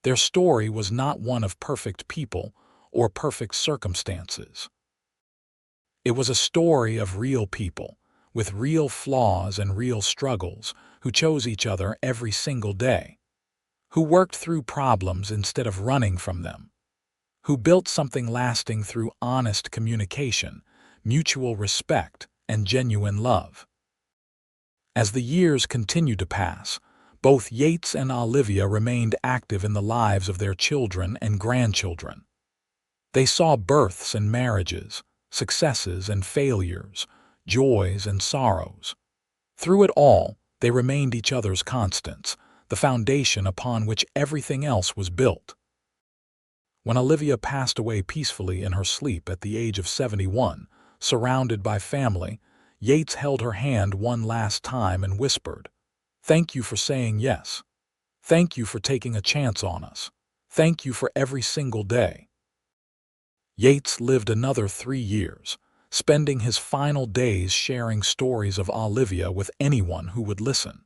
Their story was not one of perfect people or perfect circumstances. It was a story of real people, with real flaws and real struggles, who chose each other every single day, who worked through problems instead of running from them, who built something lasting through honest communication, mutual respect, and genuine love. As the years continued to pass, both Yates and Olivia remained active in the lives of their children and grandchildren. They saw births and marriages, successes and failures, joys and sorrows. Through it all, they remained each other's constants, the foundation upon which everything else was built. When Olivia passed away peacefully in her sleep at the age of 71, surrounded by family, Yates held her hand one last time and whispered, "Thank you for saying yes. Thank you for taking a chance on us. Thank you for every single day." Yates lived another 3 years, spending his final days sharing stories of Olivia with anyone who would listen.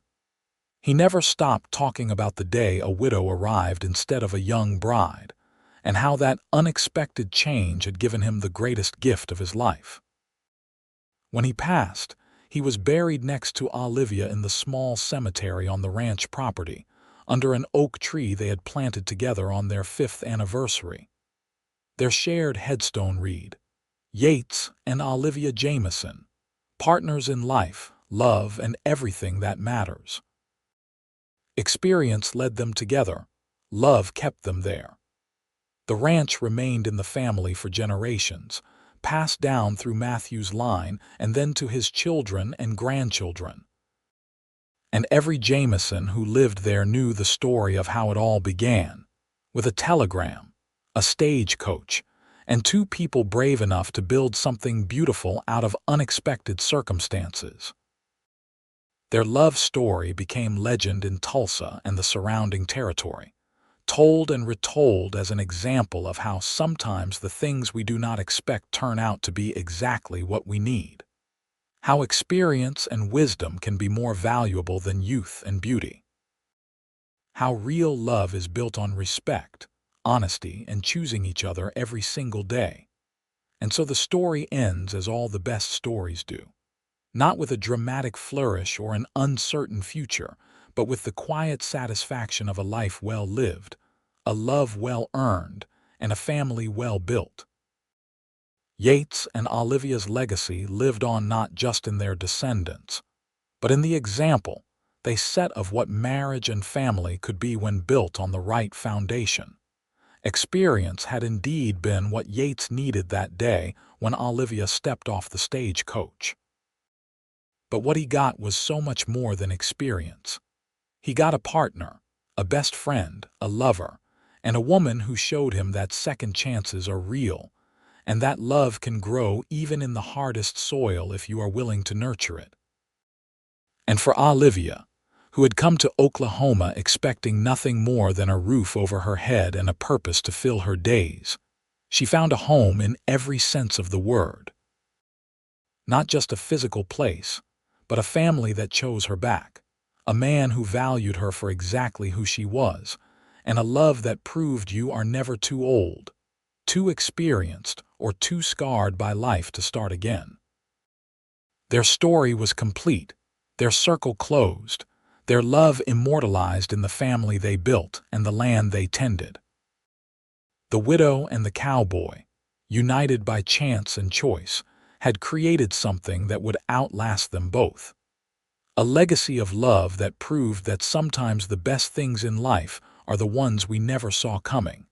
He never stopped talking about the day a widow arrived instead of a young bride, and how that unexpected change had given him the greatest gift of his life. When he passed, he was buried next to Olivia in the small cemetery on the ranch property, under an oak tree they had planted together on their 5th anniversary. Their shared headstone read, "Yates and Olivia Jamison, partners in life, love, and everything that matters." Experience led them together. Love kept them there. The ranch remained in the family for generations, passed down through Matthew's line and then to his children and grandchildren. And every Jamison who lived there knew the story of how it all began, with a telegram, a stagecoach, and 2 people brave enough to build something beautiful out of unexpected circumstances. Their love story became legend in Tulsa and the surrounding territory, told and retold as an example of how sometimes the things we do not expect turn out to be exactly what we need. How experience and wisdom can be more valuable than youth and beauty. How real love is built on respect, honesty, and choosing each other every single day. And so the story ends as all the best stories do. Not with a dramatic flourish or an uncertain future, but with the quiet satisfaction of a life well lived, a love well earned, and a family well built. Yates and Olivia's legacy lived on not just in their descendants, but in the example they set of what marriage and family could be when built on the right foundation. Experience had indeed been what Yates needed that day when Olivia stepped off the stagecoach. But what he got was so much more than experience. He got a partner, a best friend, a lover, and a woman who showed him that second chances are real, and that love can grow even in the hardest soil if you are willing to nurture it. And for Olivia, who had come to Oklahoma expecting nothing more than a roof over her head and a purpose to fill her days, she found a home in every sense of the word. Not just a physical place, but a family that chose her back, a man who valued her for exactly who she was, and a love that proved you are never too old, too experienced, or too scarred by life to start again. Their story was complete, their circle closed, their love immortalized in the family they built and the land they tended. The widow and the cowboy, united by chance and choice, had created something that would outlast them both. A legacy of love that proved that sometimes the best things in life are the ones we never saw coming.